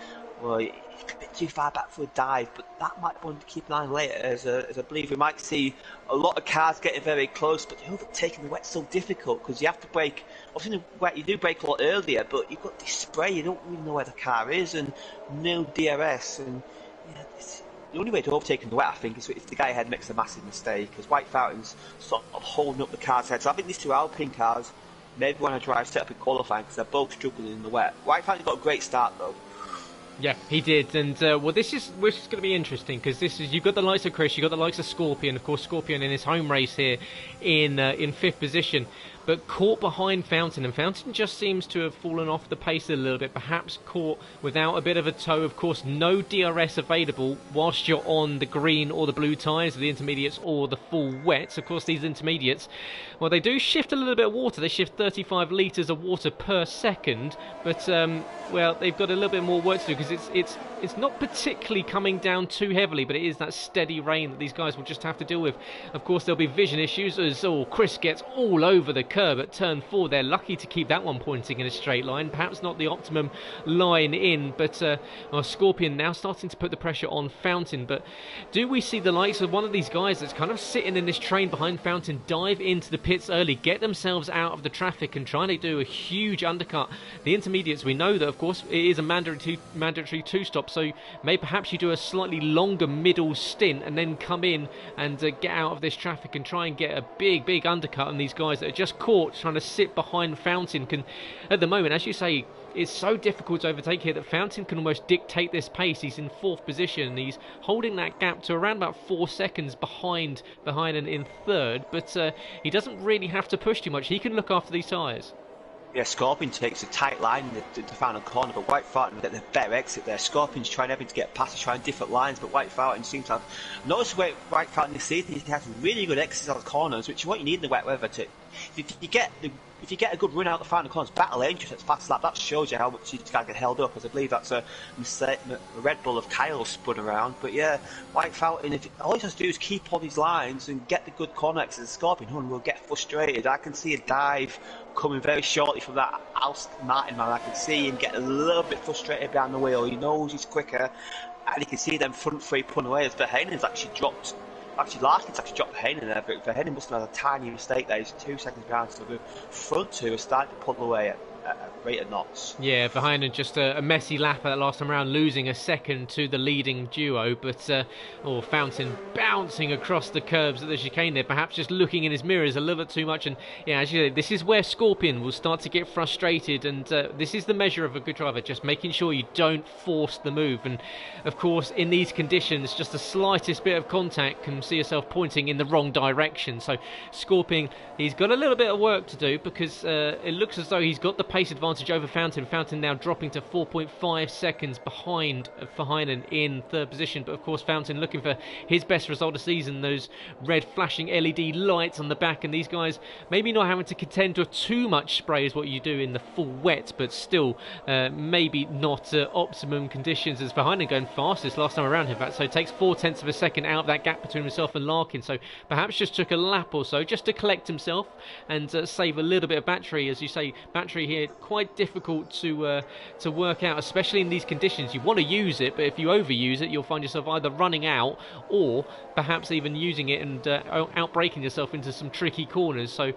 well, he's a bit too far back for a dive, but that might want to keep an eye on later, as I believe we might see a lot of cars getting very close, but overtaking the wet's so difficult, because you have to brake. Obviously, in the wet, you do brake a lot earlier, but you've got this spray, you don't really know where the car is, and no DRS, and yeah, the only way to overtake in the wet, I think, is if the guy ahead makes a massive mistake, because White Fountain's sort of holding up the car's head. So I think these two Alpine cars maybe want to drive set up in qualifying, because they're both struggling in the wet. White Fountain's got a great start, though. Yeah, he did, and well, this is going to be interesting, because you've got the likes of Chris, you've got the likes of Scorpion, of course, Scorpion in his home race here in fifth position, but caught behind Fountain, and Fountain just seems to have fallen off the pace a little bit, perhaps caught without a bit of a tow. Of course, no DRS available whilst you're on the green or the blue tyres, the intermediates or the full wets. Of course, these intermediates, well, they do shift a little bit of water. They shift 35 litres of water per second, but well, they've got a little bit more work to do, because it's not particularly coming down too heavily, but it is that steady rain that these guys will just have to deal with. Of course, there'll be vision issues as Chris gets all over the curb at turn 4. They're lucky to keep that one pointing in a straight line, perhaps not the optimum line in, but Scorpion now starting to put the pressure on Fountain. But do we see the likes of one of these guys that's kind of sitting in this train behind Fountain dive into the pits early, get themselves out of the traffic and try to do a huge undercut? The intermediates, we know that of course it is a mandatory two-stop, so perhaps you do a slightly longer middle stint and then come in and get out of this traffic and try and get a big undercut on these guys that are just caught trying to sit behind Fountain. At the moment, as you say, it's so difficult to overtake here that Fountain can almost dictate this pace. He's in fourth position and he's holding that gap to around about 4 seconds behind and in third, but he doesn't really have to push too much. He can look after these tyres. Yeah, Scorpion takes a tight line in the final corner, but White Fountain get the better exit there. Scorpion's trying everything to get past, he's trying different lines, but White Fountain seems to have... Notice the way White Fountain this season, he has really good exits out of the corners, which is what you need in the wet weather. If you get a good run out of the final corners, battle Angels at fast lap, that shows you how much you can't get held up, because I believe that's a mistake a Red Bull of Kyle spun around. But yeah, White Fountain, all he has to do is keep all these lines and get the good corner exits. Scorpion Hun will get frustrated. I can see a dive coming very shortly from that Aston Martin man. I can see him get a little bit frustrated behind the wheel. He knows he's quicker, and you can see them front three pulling away. As Verheinen's actually dropped. Larkin's actually dropped Verheyen there, but Verheyen must have had a tiny mistake there. He's 2 seconds behind, so the front two are starting to pull away at a rate of knots. Yeah, Verheyen just a messy lap at that last time around, losing a second to the leading duo, but Fountain bouncing across the curbs at the chicane there, perhaps just looking in his mirrors a little bit too much. And yeah, as you say, this is where Scorpion will start to get frustrated, and this is the measure of a good driver, just making sure you don't force the move. And of course, in these conditions, just the slightest bit of contact can see yourself pointing in the wrong direction. So Scorpion, he's got a little bit of work to do, because it looks as though he's got the pace advantage over Fountain. Fountain now dropping to 4.5 seconds behind Verheyen in third position. But of course, Fountain looking for his best result of the season, those red flashing LED lights on the back, and these guys maybe not having to contend with too much spray as what you do in the full wet, but still maybe not optimum conditions, as Verheyen going fastest last time around, in fact, so it takes 0.4 of a second out of that gap between himself and Larkin. So perhaps just took a lap or so just to collect himself and save a little bit of battery. As you say, battery here quite difficult to work out, especially in these conditions. You want to use it, but if you overuse it, you'll find yourself either running out or perhaps even using it and outbraking yourself into some tricky corners. So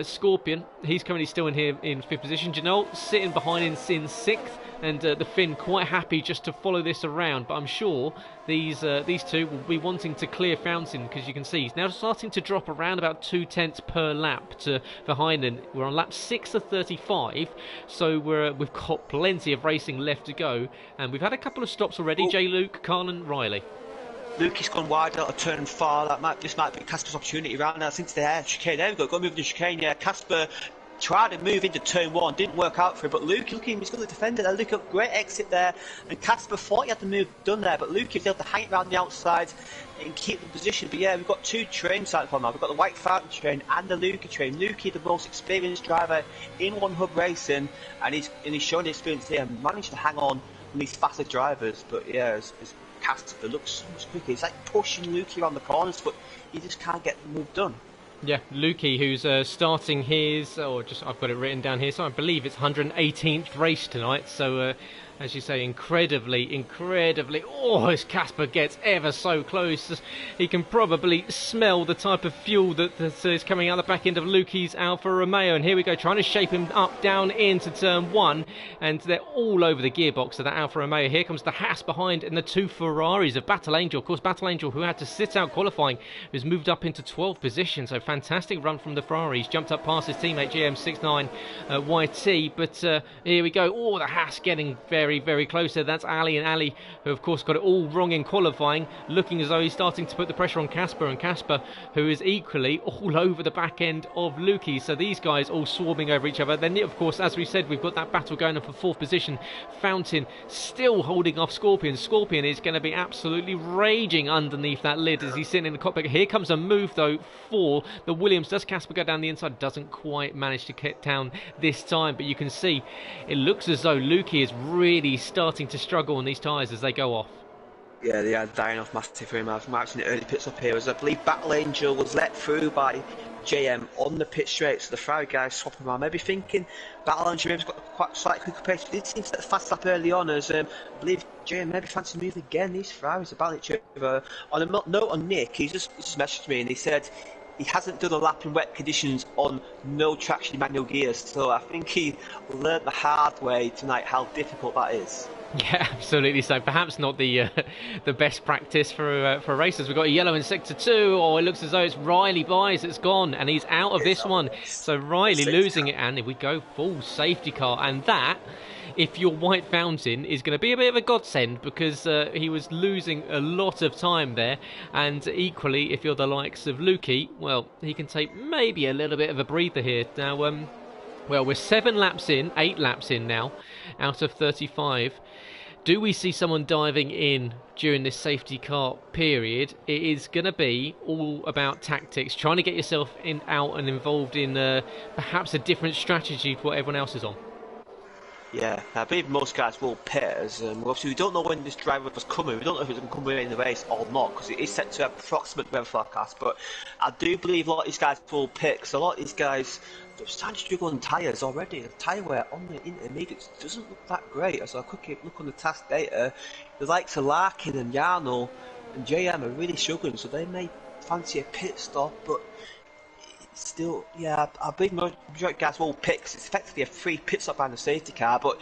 Scorpion, he's currently still in here in fifth position. Janelle sitting behind in sixth, and the Finn quite happy just to follow this around. But I'm sure these two will be wanting to clear Fountain, because you can see he's now starting to drop around about 0.2 per lap to Verheyen. We're on lap 6 of 35, so we've got plenty of racing left to go, and we've had a couple of stops already. J. Luke, Carl and Riley. Luke has gone wide out of turn 4. This might be Casper's opportunity around now. Since the chicane, there we go. Go move the chicane. Yeah, Casper tried to move into turn 1, didn't work out for him. But Luke, looking, he's got the defender there. Luke, a great exit there. And Casper thought he had the move done there, but Luke was able to hang it around the outside and keep the position. But yeah, we've got two trains starting from now. We've got the White Fountain train and the Lukey train. Lukey, the most experienced driver in One Hub Racing, and he's showing the experience there and managed to hang on from these faster drivers. But yeah, as Casper looks so much quicker. It's like pushing Lukey around the corners, but he just can't get the move done. Yeah, Lukey, who's starting his, I've got it written down here, so I believe it's 118th race tonight, so as you say, incredibly. Oh, as Casper gets ever so close, he can probably smell the type of fuel that is coming out the back end of Luki's Alfa Romeo. And here we go, trying to shape him up down into turn one, and they're all over the gearbox of that Alfa Romeo. Here comes the Haas behind, and the two Ferraris of Battle Angel. Of course, Battle Angel, who had to sit out qualifying, who's moved up into 12th position. So fantastic run from the Ferraris. Jumped up past his teammate GM69 YT. But here we go. Oh, the Haas getting very close there. That's Ali, and Ali, who of course got it all wrong in qualifying, looking as though he's starting to put the pressure on Casper, and Casper, who is equally all over the back end of Luki. So these guys all swarming over each other. Then, of course, as we said, we've got that battle going on for 4th position. Fountain still holding off Scorpion. Scorpion is going to be absolutely raging underneath that lid as he's sitting in the cockpit. Here comes a move, though, for the Williams. Does Casper go down the inside? Doesn't quite manage to get down this time, but you can see it looks as though Luki is really starting to struggle on these tyres as they go off. Yeah, they are dying off massively for him. I was marching the early pits up here, as I believe Battle Angel was let through by JM on the pit straight, so the Ferrari guys swapping around, maybe thinking Battle Angel maybe got quite slightly quicker pace, but he did seem to set the fast lap early on, as I believe JM maybe fancy moving again. These Ferraris are battling each other. On a note on Nick, he just messaged me and he said he hasn't done a lap in wet conditions on no traction manual gears, so I think he learnt the hard way tonight how difficult that is. Yeah, absolutely. So perhaps not the best practice for racers. We've got a yellow in sector 2. Oh, it looks as though it's Riley Byes that's gone, and he's out of this one. So Riley losing it, and we go full safety car, and that, if you're White Fountain, is going to be a bit of a godsend, because he was losing a lot of time there. And equally, if you're the likes of Luki, well, he can take maybe a little bit of a breather here. Now, well, we're 8 laps in now, out of 35. Do we see someone diving in during this safety car period? It is going to be all about tactics, trying to get yourself out and involved in perhaps a different strategy to what everyone else is on. Yeah, I believe most guys will pit, as obviously we don't know when this driver was coming. We don't know if it's going to come in the race or not, because it is set to approximate weather forecast. But I do believe a lot of these guys will pit, because a lot of these guys are starting to struggle on tyres already. The tyre wear on the intermediates doesn't look that great. As I quickly look on the task data, the likes of Larkin and Yarno and JM are really struggling, so they may fancy a pit stop, but still, yeah, I believe majority guys will pit, because it's effectively a free pit stop behind the safety car. But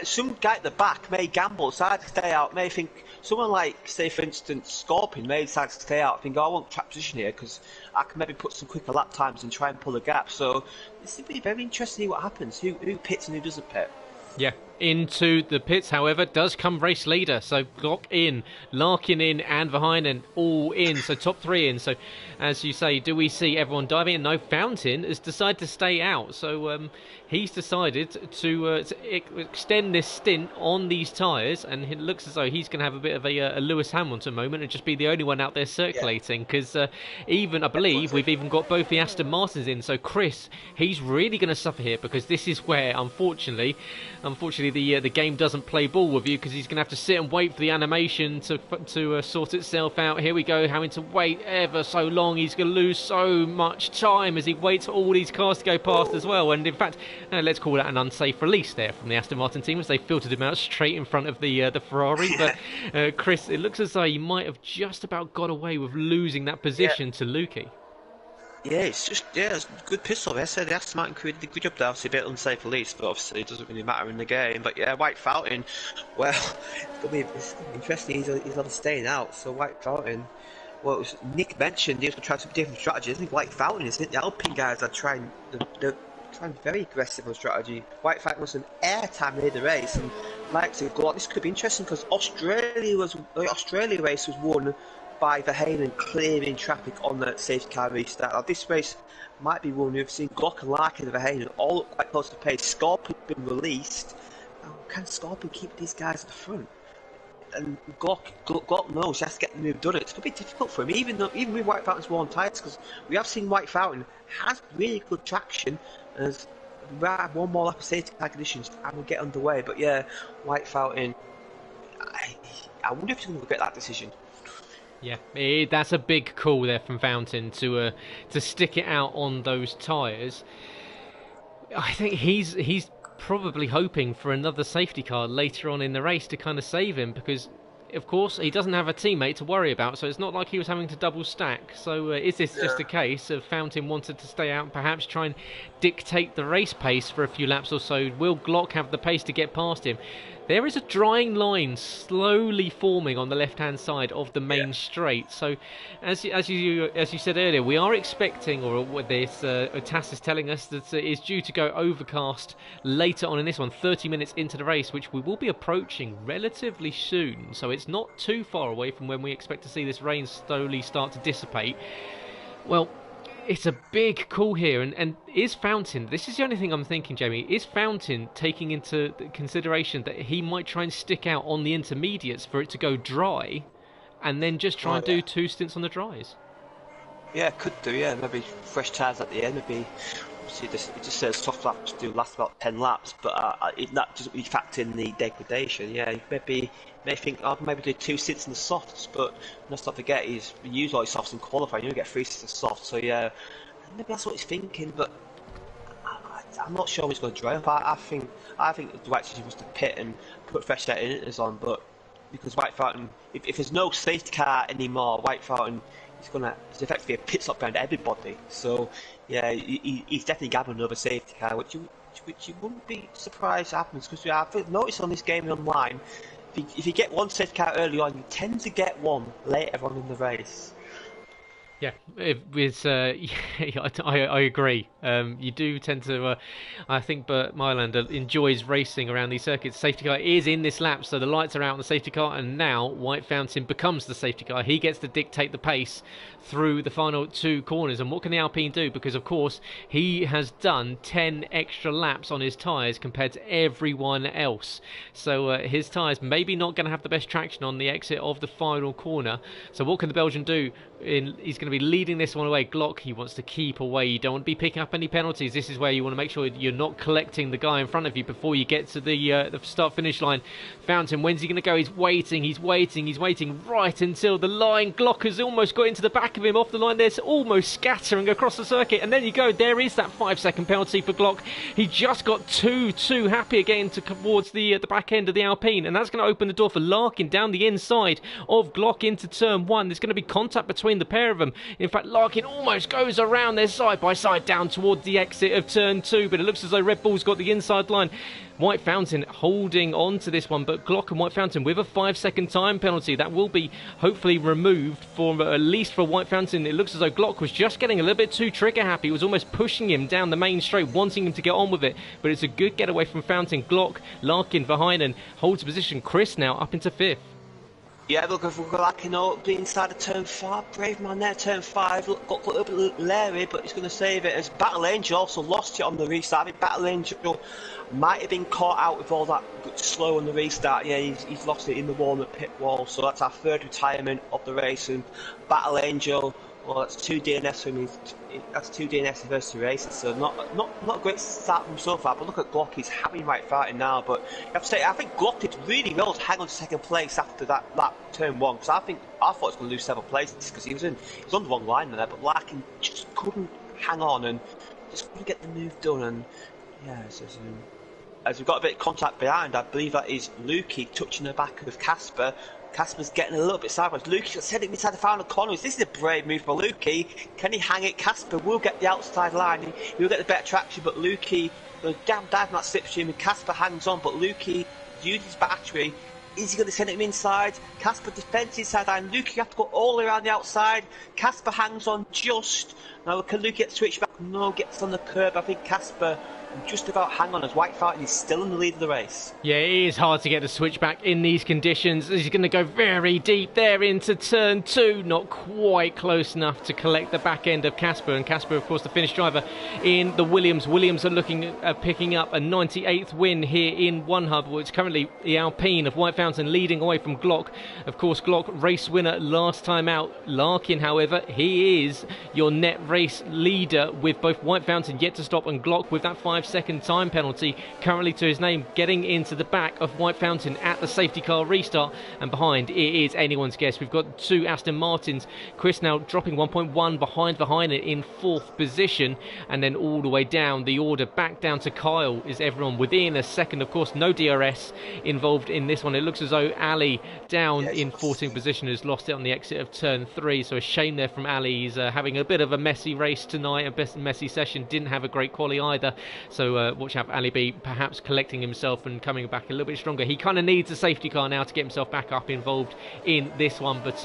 some guy at the back may gamble, decide to stay out, may think, someone like, say for instance, Scorpion may decide to stay out, think, oh, I want track position here because I can maybe put some quicker lap times and try and pull a gap. So this will be very interesting to see what happens, who pits and who doesn't pit. Yeah, into the pits, however, does come race leader. So Glock in, Larkin in, and Verheyen all in. So top 3 in. So as you say, do we see everyone diving in? No, Fountain has decided to stay out. So he's decided to extend this stint on these tyres, and it looks as though he's going to have a bit of a Lewis Hamilton moment and just be the only one out there circulating. Because even, I believe, we've even got both the Aston Martins in. So Chris, he's really going to suffer here, because this is where, unfortunately, the game doesn't play ball with you, because he's going to have to sit and wait for the animation to sort itself out. Here we go, having to wait ever so long. He's going to lose so much time as he waits for all these cars to go past as well. And in fact, let's call that an unsafe release there from the Aston Martin team, as they filtered him out straight in front of the Ferrari. But Chris, it looks as though he might have just about got away with losing that position to Luki. Yeah, it's just, it's a good pistol. I said the Aston Martin crew did a good job there. Obviously a bit unsafe release, but obviously it doesn't really matter in the game. But yeah, White Fountain, well, it's going to be interesting. He's on staying out, so White Fountain, well, Nick mentioned he was going to try some different strategies. I think White Fountain is, the Alpine guys are trying, they're trying very aggressive on strategy. White Fountain was an airtime near the race, and like to go on, this could be interesting, because the Australia race was won by Verheyen clearing traffic on the safety car restart. Now, this race might be one we've seen Glock and Larkin and Verheyen all look quite close to pace. Scorpion's been released. Now, can Scorpion keep these guys at the front? And Glock knows he has to get the move done. It's going to be difficult for him, even with White Fountain's worn tyres, because we have seen White Fountain has really good traction. As we have one more lap of safety car conditions and we'll get underway. But yeah, White Fountain, I wonder if he's going to get that decision. Yeah, that's a big call there from Fountain to stick it out on those tyres. I think he's probably hoping for another safety car later on in the race to kind of save him, because of course he doesn't have a teammate to worry about, so it's not like he was having to double stack. So is this just a case of Fountain wanted to stay out and perhaps try and dictate the race pace for a few laps or so? Will Glock have the pace to get past him? There is a drying line slowly forming on the left-hand side of the main straight. So, as you said earlier, we are expecting, or what this TAS is telling us, that it is due to go overcast later on in this one, 30 minutes into the race, which we will be approaching relatively soon. So it's not too far away from when we expect to see this rain slowly start to dissipate. Well, it's a big call here, and is Fountain, this is the only thing I'm thinking, Jamie, is Fountain taking into consideration that he might try and stick out on the intermediates for it to go dry, and then just try and do 2 stints on the dries? Yeah, could do, yeah, maybe fresh tyres at the end, maybe. Obviously, it just says soft laps do last about 10 laps, but that doesn't really factor in the degradation. Yeah, may think I'll maybe do 2 stints in the softs, but let's not forget he's used all his softs in qualifying. You only get 3 stints of soft, so yeah, maybe that's what he's thinking. But I'm not sure he's going to drive. I think the right decision was to pit and put fresh air in on, but because White Fountain, if there's no safety car anymore, White Fountain it's effectively a pit stop behind everybody. So yeah, he's definitely gathering another safety car, which you wouldn't be surprised happens, because I've noticed on this game online, if you get one safety car early on, you tend to get one later on in the race. Yeah, I agree. You do tend to, I think Bert Mylander enjoys racing around these circuits. Safety car is in this lap, so the lights are out on the safety car, and now White Fountain becomes the safety car. He gets to dictate the pace through the final 2 corners. And what can the Alpine do? Because, of course, he has done 10 extra laps on his tyres compared to everyone else. So his tyres maybe not going to have the best traction on the exit of the final corner. So what can the Belgian do? He's going to be leading this one away. Glock, he wants to keep away. You don't want to be picking up any penalties. This is where you want to make sure you're not collecting the guy in front of you before you get to the start-finish line. Fountain, when's he going to go? He's waiting right until the line. Glock has almost got into the back of him off the line. There's almost scattering across the circuit, and then you go. There is that 5-second penalty for Glock. He just got too happy again towards the back end of the Alpine, and that's going to open the door for Larkin down the inside of Glock into turn 1. There's going to be contact between the pair of them. In fact, Larkin almost goes around there side by side down towards the exit of turn 2, but it looks as though Red Bull's got the inside line. White Fountain holding on to this one, but Glock and White Fountain with a 5-second time penalty. That will be hopefully removed for at least for White Fountain. It looks as though Glock was just getting a little bit too trigger happy. It was almost pushing him down the main straight, wanting him to get on with it, but it's a good getaway from Fountain. Glock, Larkin, Verheyen holds position. Chris now up into 5th. Yeah, look, if we're like, be inside of turn 5, brave man there, turn 5, got a little bit leery, but he's going to save it. As Battle Angel also lost it on the restart. I think Battle Angel might have been caught out with all that slow on the restart. Yeah, he's lost it in the warm-up pit wall, so that's our 3rd retirement of the race. And Battle Angel, well, that's 2 DNS for me. That's 2 DNS versus 2 races, so not a great start from so far. But look at Glock, he's having right fighting now. But I have to say, I think Glock did really well to hang on to 2nd place after that turn 1, because I thought he was going to lose several places because he was on the wrong line there. But Larkin just couldn't hang on and just couldn't get the move done. And yeah, as we've got a bit of contact behind, I believe that is Lukey touching the back of Casper. Casper's getting a little bit sideways. Lukey got sent it inside the final corner. This is a brave move for Lukey. Can he hang it? Casper will get the outside line. He will get the better traction, but Lukey goes down dive from that slipstream, and Casper hangs on, but Lukey uses his battery. Is he going to send him inside? Casper defends inside line. Lukey has to go all the way around the outside. Casper hangs on just. Now, can Lukey get switched back? No, gets on the curb. I think Casper just about hang on as White Fountain is still in the lead of the race. Yeah, it is hard to get a switch back in these conditions. He's going to go very deep there into turn 2, not quite close enough to collect the back end of Casper. And Casper, of course, the Finnish driver in the Williams. Williams are looking at picking up a 98th win here in One Hub. It's currently the Alpine of White Fountain leading away from Glock. Of course, Glock race winner last time out. Larkin, however, he is your net race leader with both White Fountain yet to stop and Glock with that 5 5-second time penalty currently to his name, getting into the back of White Fountain at the safety car restart, and behind it is anyone's guess. We've got 2 Aston Martins. Chris now dropping 1.1 behind it in 4th position, and then all the way down the order back down to Kyle is everyone within a second. Of course, no DRS involved in this one. It looks as though Ali down in 14th position has lost it on the exit of turn 3, so a shame there from Ali. He's having a bit of a messy race tonight, a messy session, didn't have a great quali either, so watch out for Ali B perhaps collecting himself and coming back a little bit stronger. He kind of needs a safety car now to get himself back up involved in this one, but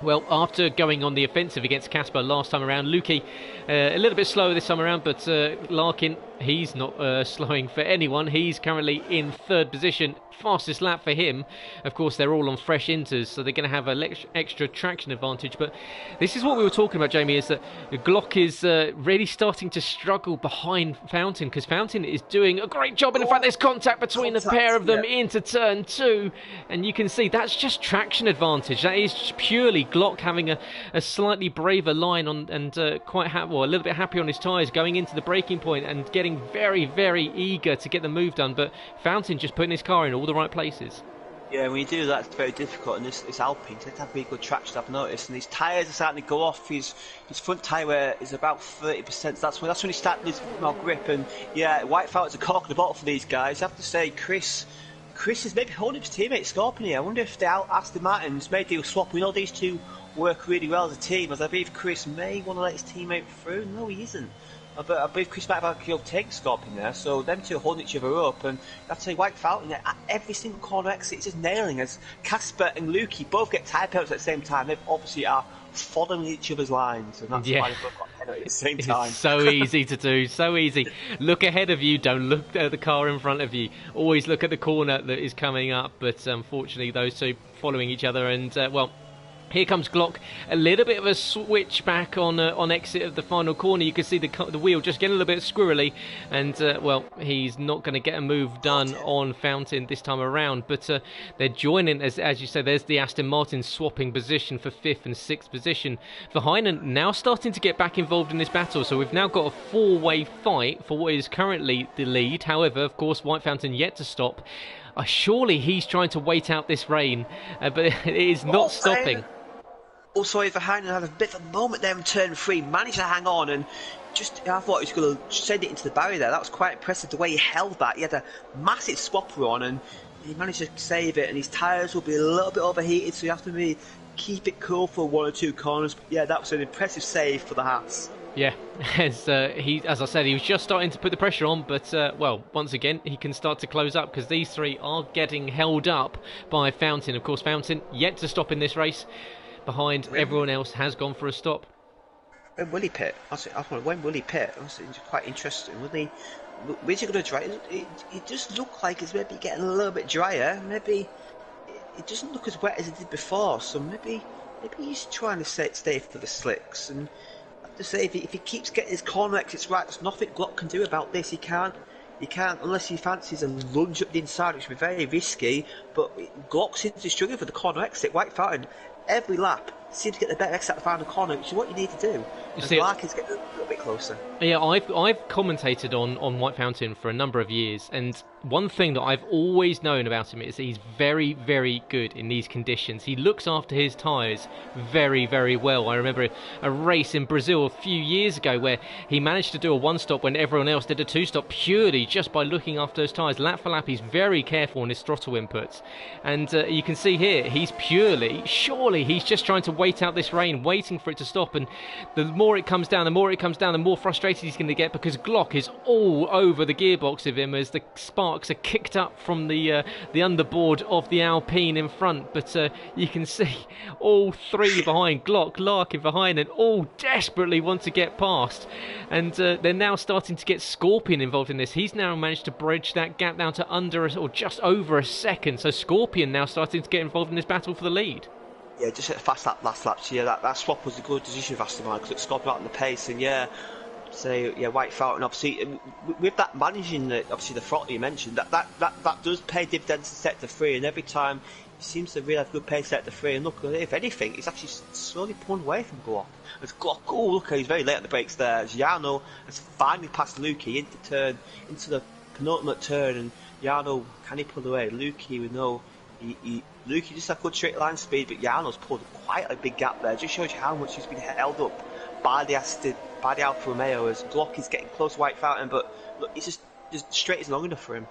well, after going on the offensive against Casper last time around, Lukey a little bit slower this time around, but Larkin, he's not slowing for anyone. He's currently in 3rd position, fastest lap for him. Of course, they're all on fresh inters, so they're going to have an extra traction advantage. But this is what we were talking about, Jamie, is that Glock is really starting to struggle behind Fountain, because Fountain is doing a great job. And in fact, there's contact between the pair of them into turn 2, and you can see that's just traction advantage. That is purely Glock having a slightly braver line on, and a little bit happy on his tyres going into the braking point and getting very, very eager to get the move done. But Fountain just putting his car in all the right places. Yeah, when you do that, it's very difficult, and this Alpine tends to have really good traction, I've noticed, and his tyres are starting to go off. His front tyre wear is about 30%, so that's when he started losing more grip. And yeah, White Fountain's a cork in the bottle for these guys. I have to say, Chris is maybe holding his teammate Scorpion here. I wonder if the Aston Martins may do a swap. We know these two work really well as a team, as I believe Chris may want to let his teammate through. No, he isn't. I believe Chris might have to take Scorpion there, so them two are holding each other up. And I have to say, White Fountain at every single corner exit is just nailing us. Casper and Lukey both get tyre penalties at the same time. They obviously are following each other's lines, and that's why they both got penalties at the same time. It's so easy to do, so easy. Look ahead of you, don't look at the car in front of you. Always look at the corner that is coming up, but unfortunately those two following each other, and well, here comes Glock, a little bit of a switch back on exit of the final corner. You can see the wheel just getting a little bit squirrely, and well, he's not going to get a move done on Fountain this time around. But they're joining, as you say, there's the Aston Martin swapping position for 5th and 6th position. Verheyen now starting to get back involved in this battle, so we've now got a 4-way fight for what is currently the lead. However, of course, White Fountain yet to stop. Surely he's trying to wait out this rain, but it is not stopping. Also, Verheyen had a bit of a moment there in turn 3, managed to hang on, and I thought he was going to send it into the barrier there. That was quite impressive, the way he held that. He had a massive swap run, and he managed to save it, and his tyres will be a little bit overheated, so you have to maybe keep it cool for 1 or 2 corners. But yeah, that was an impressive save for the Haas. Yeah, as I said, he was just starting to put the pressure on, but well, once again, he can start to close up, because these three are getting held up by Fountain. Of course, Fountain yet to stop in this race. Behind, everyone else has gone for a stop. When will he pit? When will he pit? It's quite interesting. Where's he going to dry? It does look like it's maybe getting a little bit drier. Maybe it doesn't look as wet as it did before. So maybe he's trying to stay for the slicks. And I have to say, if he keeps getting his corner exits right, there's nothing Glock can do about this. He can't unless he fancies a lunge up the inside, which would be very risky. But Glock seems to be struggling for the corner exit. White Fountain, every lap, seems to get the better exit at the final corner, which is what you need to do. And Larkin's getting a little bit closer. Yeah, I've commentated on White Fountain for a number of years, and one thing that I've always known about him is that he's very, very good in these conditions. He looks after his tyres very, very well. I remember a race in Brazil a few years ago where he managed to do a 1-stop when everyone else did a 2-stop purely just by looking after his tyres. Lap for lap, he's very careful on his throttle inputs. And you can see here, surely he's just trying to wait out this rain, waiting for it to stop. And the more it comes down, the more frustrated he's going to get, because Glock is all over the gearbox of him as the sparks are kicked up from the underboard of the Alpine in front. But you can see all three behind, Glock, Larkin, Verheyen, and all desperately want to get past. And they're now starting to get Scorpion involved in this. He's now managed to bridge that gap down to or just over a second. So Scorpion now starting to get involved in this battle for the lead. Yeah, just at the last lap. So yeah, that swap was a good decision of Aston Martin, because it scored out in the pace. And yeah, say, yeah, White Fountain, obviously, with that managing, obviously the throttle you mentioned, that does pay dividends in Sector 3, and every time he seems to really have good pace Sector 3, and look, if anything, he's actually slowly pulling away from Glock. As Glock, oh, look, he's very late on the brakes there, as Jarno has finally passed Lukey into the penultimate turn, and Jarno, can he pull away? Lukey, we know, Lukey just had good straight line speed, but Jarno's pulled quite a big gap there. Just shows you how much he's been held up by the Alfa Romeo as Glock is getting close to White Fountain, but look, it's just straight isn't long enough for him.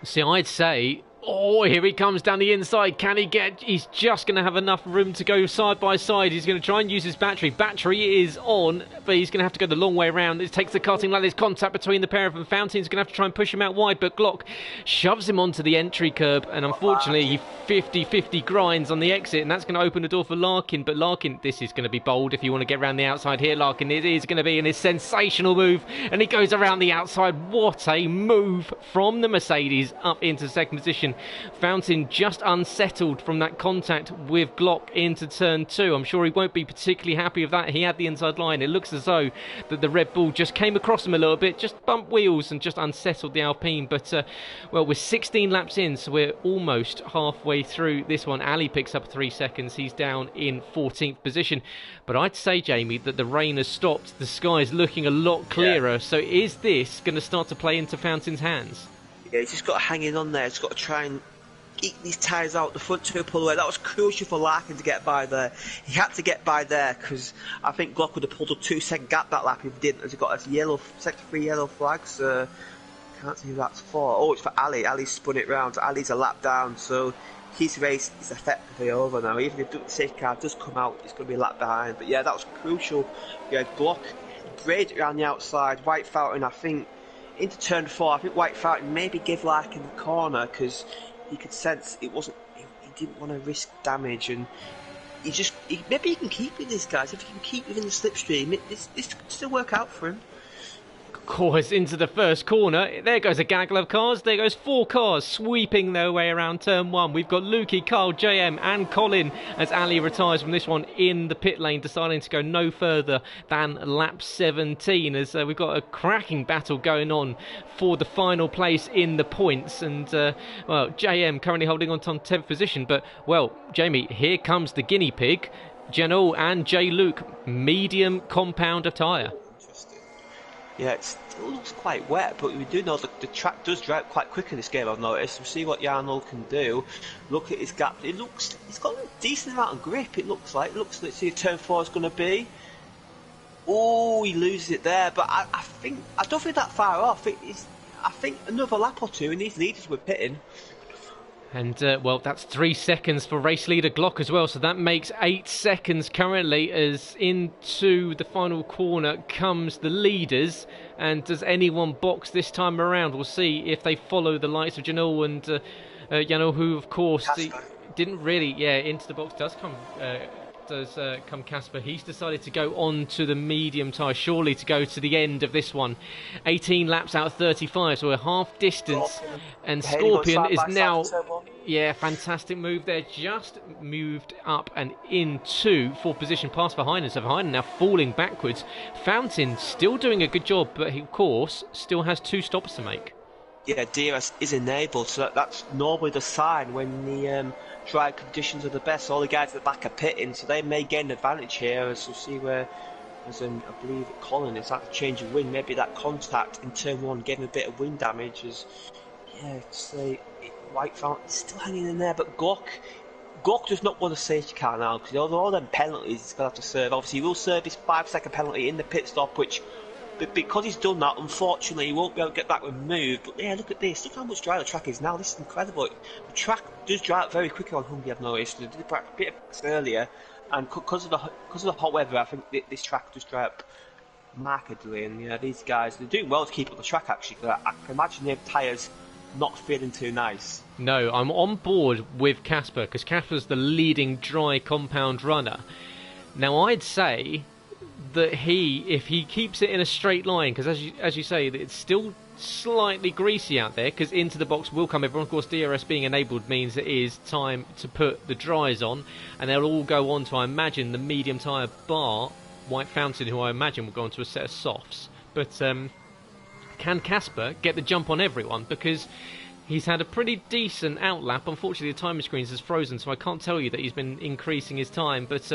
See, I'd say, oh, here he comes down the inside. Can he get... He's just going to have enough room to go side by side. He's going to try and use his battery. Battery is on, but he's going to have to go the long way around. It takes the cutting line. There's contact between the pair of them. Fountain's going to have to try and push him out wide, but Glock shoves him onto the entry curb, and unfortunately, he 50-50 grinds on the exit, and that's going to open the door for Larkin. But Larkin, this is going to be bold if you want to get around the outside here, Larkin. It is going to be in his sensational move, and he goes around the outside. What a move from the Mercedes up into second position. Fountain just unsettled from that contact with Glock into turn 2. I'm sure he won't be particularly happy with that. He had the inside line. It looks as though that the Red Bull just came across him a little bit, just bumped wheels and just unsettled the Alpine. But, well, we're 16 laps in, so we're almost halfway through this one. Ali picks up 3 seconds. He's down in 14th position. But I'd say, Jamie, that the rain has stopped. The sky's looking a lot clearer. Yeah. So is this going to start to play into Fountain's hands? Yeah, he's just got to hang in on there. He's got to try and eke these tyres out. The front two pull away. That was crucial for Larkin to get by there. He had to get by there because I think Glock would have pulled a 2-second gap that lap if he didn't, as he got a yellow, Sector 3 yellow flags. Can't see who that's for. Oh, it's for Ali. Ali spun it round. Ali's a lap down, so his race is effectively over now. Even if the safety car does come out, it's going to be a lap behind. But yeah, that was crucial. Yeah, Glock braved it around the outside. White Fountain, I think, into turn 4, I think White Fountain maybe gave Larkin the corner because he could sense it wasn't. He didn't want to risk damage, and maybe he can keep with these guys. If he can keep within the slipstream, this could still work out for him. Course into the first corner. There goes a gaggle of cars. There goes 4 cars sweeping their way around turn 1. We've got Lukey, Carl, JM and Colin as Ali retires from this one in the pit lane, deciding to go no further than lap 17 as we've got a cracking battle going on for the final place in the points. And well, JM currently holding on to 10th position, but well, Jamie, here comes the guinea pig. Janul and J. Luke, medium compound attire. Yeah, it still looks quite wet, but we do know that the track does dry up quite quick in this game, I've noticed. We'll see what Jarno can do. Look at his gap. He's got a decent amount of grip, it looks like. Let's see if turn 4 is going to be. Oh, he loses it there, but I don't think that far off. I think another lap or two, and these leaders were pitting. And, well, that's 3 seconds for race leader Glock as well, so that makes 8 seconds currently as into the final corner comes the leaders. And does anyone box this time around? We'll see if they follow the likes of Janul and Janul, who, of course, didn't really, into the box does come Casper. He's decided to go on to the medium tyre, surely to go to the end of this one. 18 laps out of 35, so we're half distance. And Scorpion is now... Yeah, fantastic move there. Just moved up and into 4th position, past Verheyen. So Verheyen now falling backwards. Fountain still doing a good job, but he, of course, still has 2 stops to make. Yeah, DRS is enabled, so that's normally the sign when the dry conditions are the best. All the guys at the back are pitting, so they may gain an advantage here, as we'll see where, as I believe Colin is that change of wind, maybe that contact in turn 1 gave him a bit of wind damage. As White Fountain is still hanging in there, but Glock does not want a safety car now because all them penalties he's going to have to serve. Obviously, he will serve his 5-second penalty in the pit stop, which. But because he's done that, unfortunately, he won't be able to get that removed. But yeah, look at this. Look how much dry the track is now. This is incredible. The track does dry up very quickly on Hungary, I've noticed. They did a bit of practice earlier, and because of the hot weather, I think this track does dry up markedly. And yeah, these guys, they're doing well to keep up the track, actually. Cause I can imagine their tyres not feeling too nice. No, I'm on board with Casper, because Casper's the leading dry compound runner. Now, I'd say that if he keeps it in a straight line, because as you say, it's still slightly greasy out there, because into the box will come everyone. Of course, DRS being enabled means it is time to put the dries on, and they'll all go on to, I imagine, the medium tyre bar White Fountain, who I imagine will go on to a set of softs. but can Casper get the jump on everyone? Because he's had a pretty decent outlap. Unfortunately, the timing screens is frozen, so I can't tell you that he's been increasing his time. But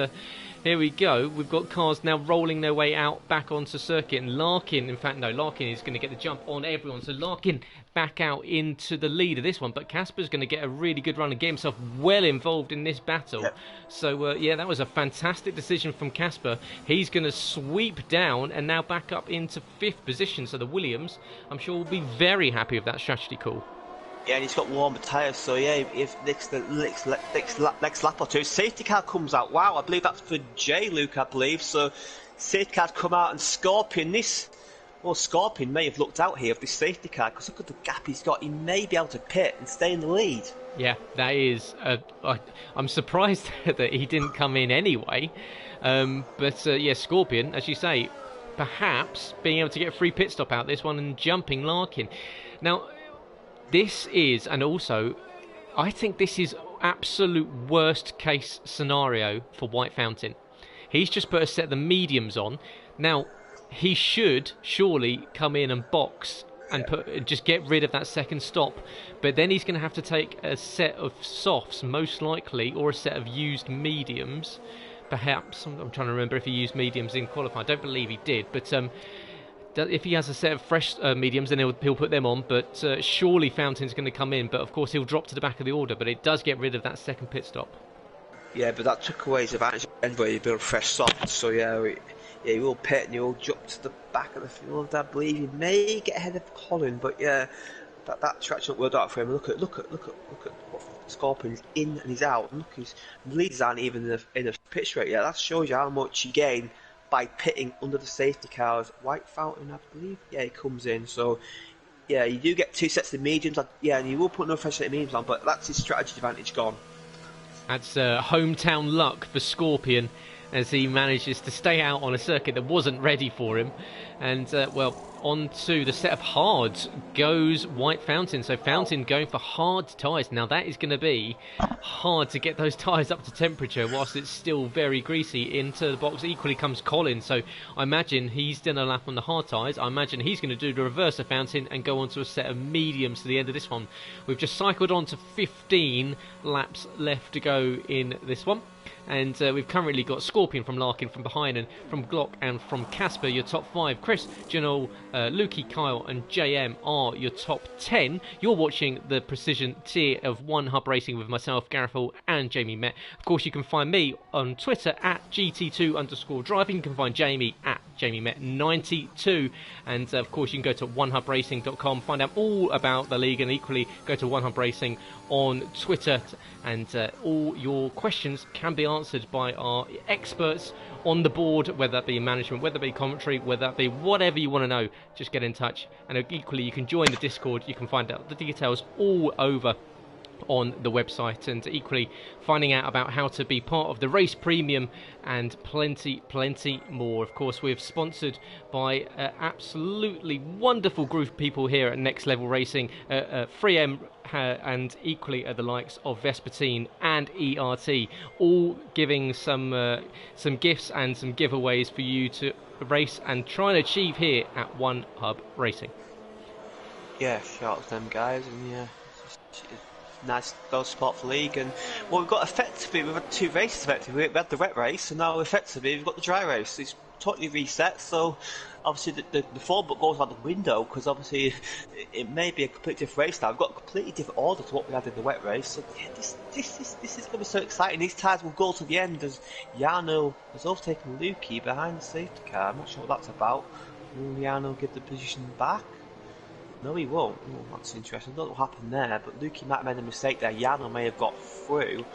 here we go. We've got cars now rolling their way out back onto circuit. And Larkin, in fact, no, Larkin is going to get the jump on everyone. So Larkin back out into the lead of this one. But Casper's going to get a really good run and get himself well involved in this battle. Yep. So, yeah, that was a fantastic decision from Casper. He's going to sweep down and now back up into 5th position. So the Williams, I'm sure, will be very happy with that strategy call. Yeah, and he's got warmer tyres, so yeah, if next lap or two, safety car comes out. Wow, I believe that's for J-Luke, I believe. So safety car come out, and Scorpion, Scorpion may have looked out here of this safety car, because look at the gap he's got. He may be able to pit and stay in the lead. Yeah, that is. I'm surprised that he didn't come in anyway. But yeah, Scorpion, as you say, perhaps being able to get a free pit stop out this one and jumping Larkin. Now, this is, and also, I think this is absolute worst case scenario for White Fountain. He's just put a set of the mediums on. Now, he should surely come in and box and just get rid of that second stop. But then he's going to have to take a set of softs, most likely, or a set of used mediums. Perhaps, I'm trying to remember if he used mediums in qualifying. I don't believe he did, but if he has a set of fresh mediums, then he'll put them on. But surely Fountain's going to come in. But of course, he'll drop to the back of the order. But it does get rid of that second pit stop. Yeah, but that took away his advantage where you build fresh softs. So yeah, he will pit and he will jump to the back of the field. I believe he may get ahead of Colin, but yeah, that traction worked out for him. Look at what Scorpion's in and he's out. And look, his leaders aren't even in a pit straight yet. That shows you how much you gain by pitting under the safety cars. White Fountain, I believe, yeah, he comes in. So, yeah, you do get 2 sets of mediums. Yeah, and you will put another fresh set of mediums on, but that's his strategy advantage gone. That's hometown luck for Scorpion as he manages to stay out on a circuit that wasn't ready for him. And, well, on to the set of hards goes White Fountain. So Fountain going for hard tyres. Now that is going to be hard to get those tyres up to temperature whilst it's still very greasy. Into the box equally comes Colin. So I imagine he's done a lap on the hard tyres. I imagine he's going to do the reverse of Fountain and go on to a set of mediums to the end of this one. We've just cycled on to 15 laps left to go in this one. And we've currently got Scorpion from Larkin from behind, and from Glock and from Casper, your top 5. Chris, Janol, Lukey, Kyle and JM are your top 10. You're watching the Precision tier of One Hub Racing with myself, Gareth Hall and Jamie Met. Of course, you can find me on Twitter at GT2_driving. You can find Jamie at JamieMet92. And of course, you can go to onehubracing.com, find out all about the league, and equally go to One Hub Racing on Twitter. And all your questions can be answered by our experts on the board, whether that be management, whether that be commentary, whether that be whatever you want to know. Just get in touch. And equally, you can join the Discord. You can find out the details all over on the website, and equally finding out about how to be part of the race premium and plenty more. Of course, we're sponsored by an absolutely wonderful group of people here at Next Level Racing, 3M and equally at the likes of Vespertine and ERT, all giving some gifts and some giveaways for you to race and try and achieve here at One Hub Racing. Yeah, shout out to them guys, and yeah, it's nice those support for league. And well, we've got effectively, we've had 2 races effectively. We had the wet race, and now effectively we've got the dry race. It's totally reset, so obviously the form book goes out the window, because obviously it may be a completely different race now. We've got a completely different order to what we had in the wet race, so yeah, this is going to be so exciting. These tyres will go to the end as Jarno has overtaken Lukey behind the safety car. I'm not sure what that's about. Will Jarno get the position back? No, he won't. Oh, that's interesting. I don't know what happened there, but Lukey might have made a mistake there. Jarno may have got through.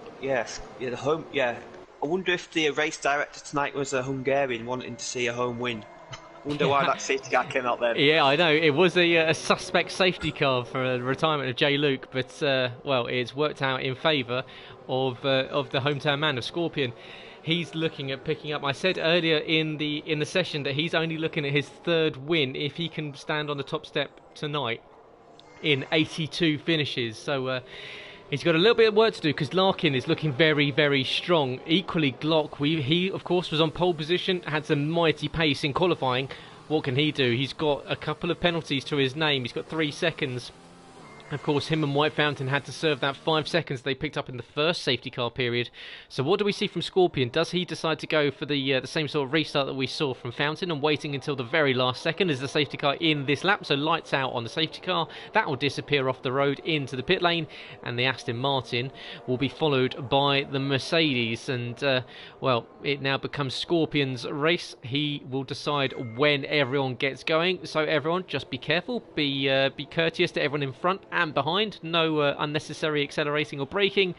But yes, yeah, I wonder if the race director tonight was a Hungarian wanting to see a home win. I wonder why that safety car came out there. Yeah, I know. It was a suspect safety car for the retirement of J. Luke, but well, it's worked out in favour of the hometown man of Scorpion. He's looking at picking up. I said earlier in the session that he's only looking at his 3rd win if he can stand on the top step tonight in 82 finishes. So he's got a little bit of work to do, because Larkin is looking very, very strong. Equally, Glock, he of course was on pole position, had some mighty pace in qualifying, what can he do? He's got a couple of penalties to his name. He's got 3 seconds. Of course, him and White Fountain had to serve that 5 seconds they picked up in the first safety car period. So what do we see from Scorpion? Does he decide to go for the same sort of restart that we saw from Fountain and waiting until the very last second as the safety car in this lap? So lights out on the safety car. That will disappear off the road into the pit lane, and the Aston Martin will be followed by the Mercedes. And, well, it now becomes Scorpion's race. He will decide when everyone gets going. So everyone, just be careful. Be courteous to everyone in front and behind, no unnecessary accelerating or braking,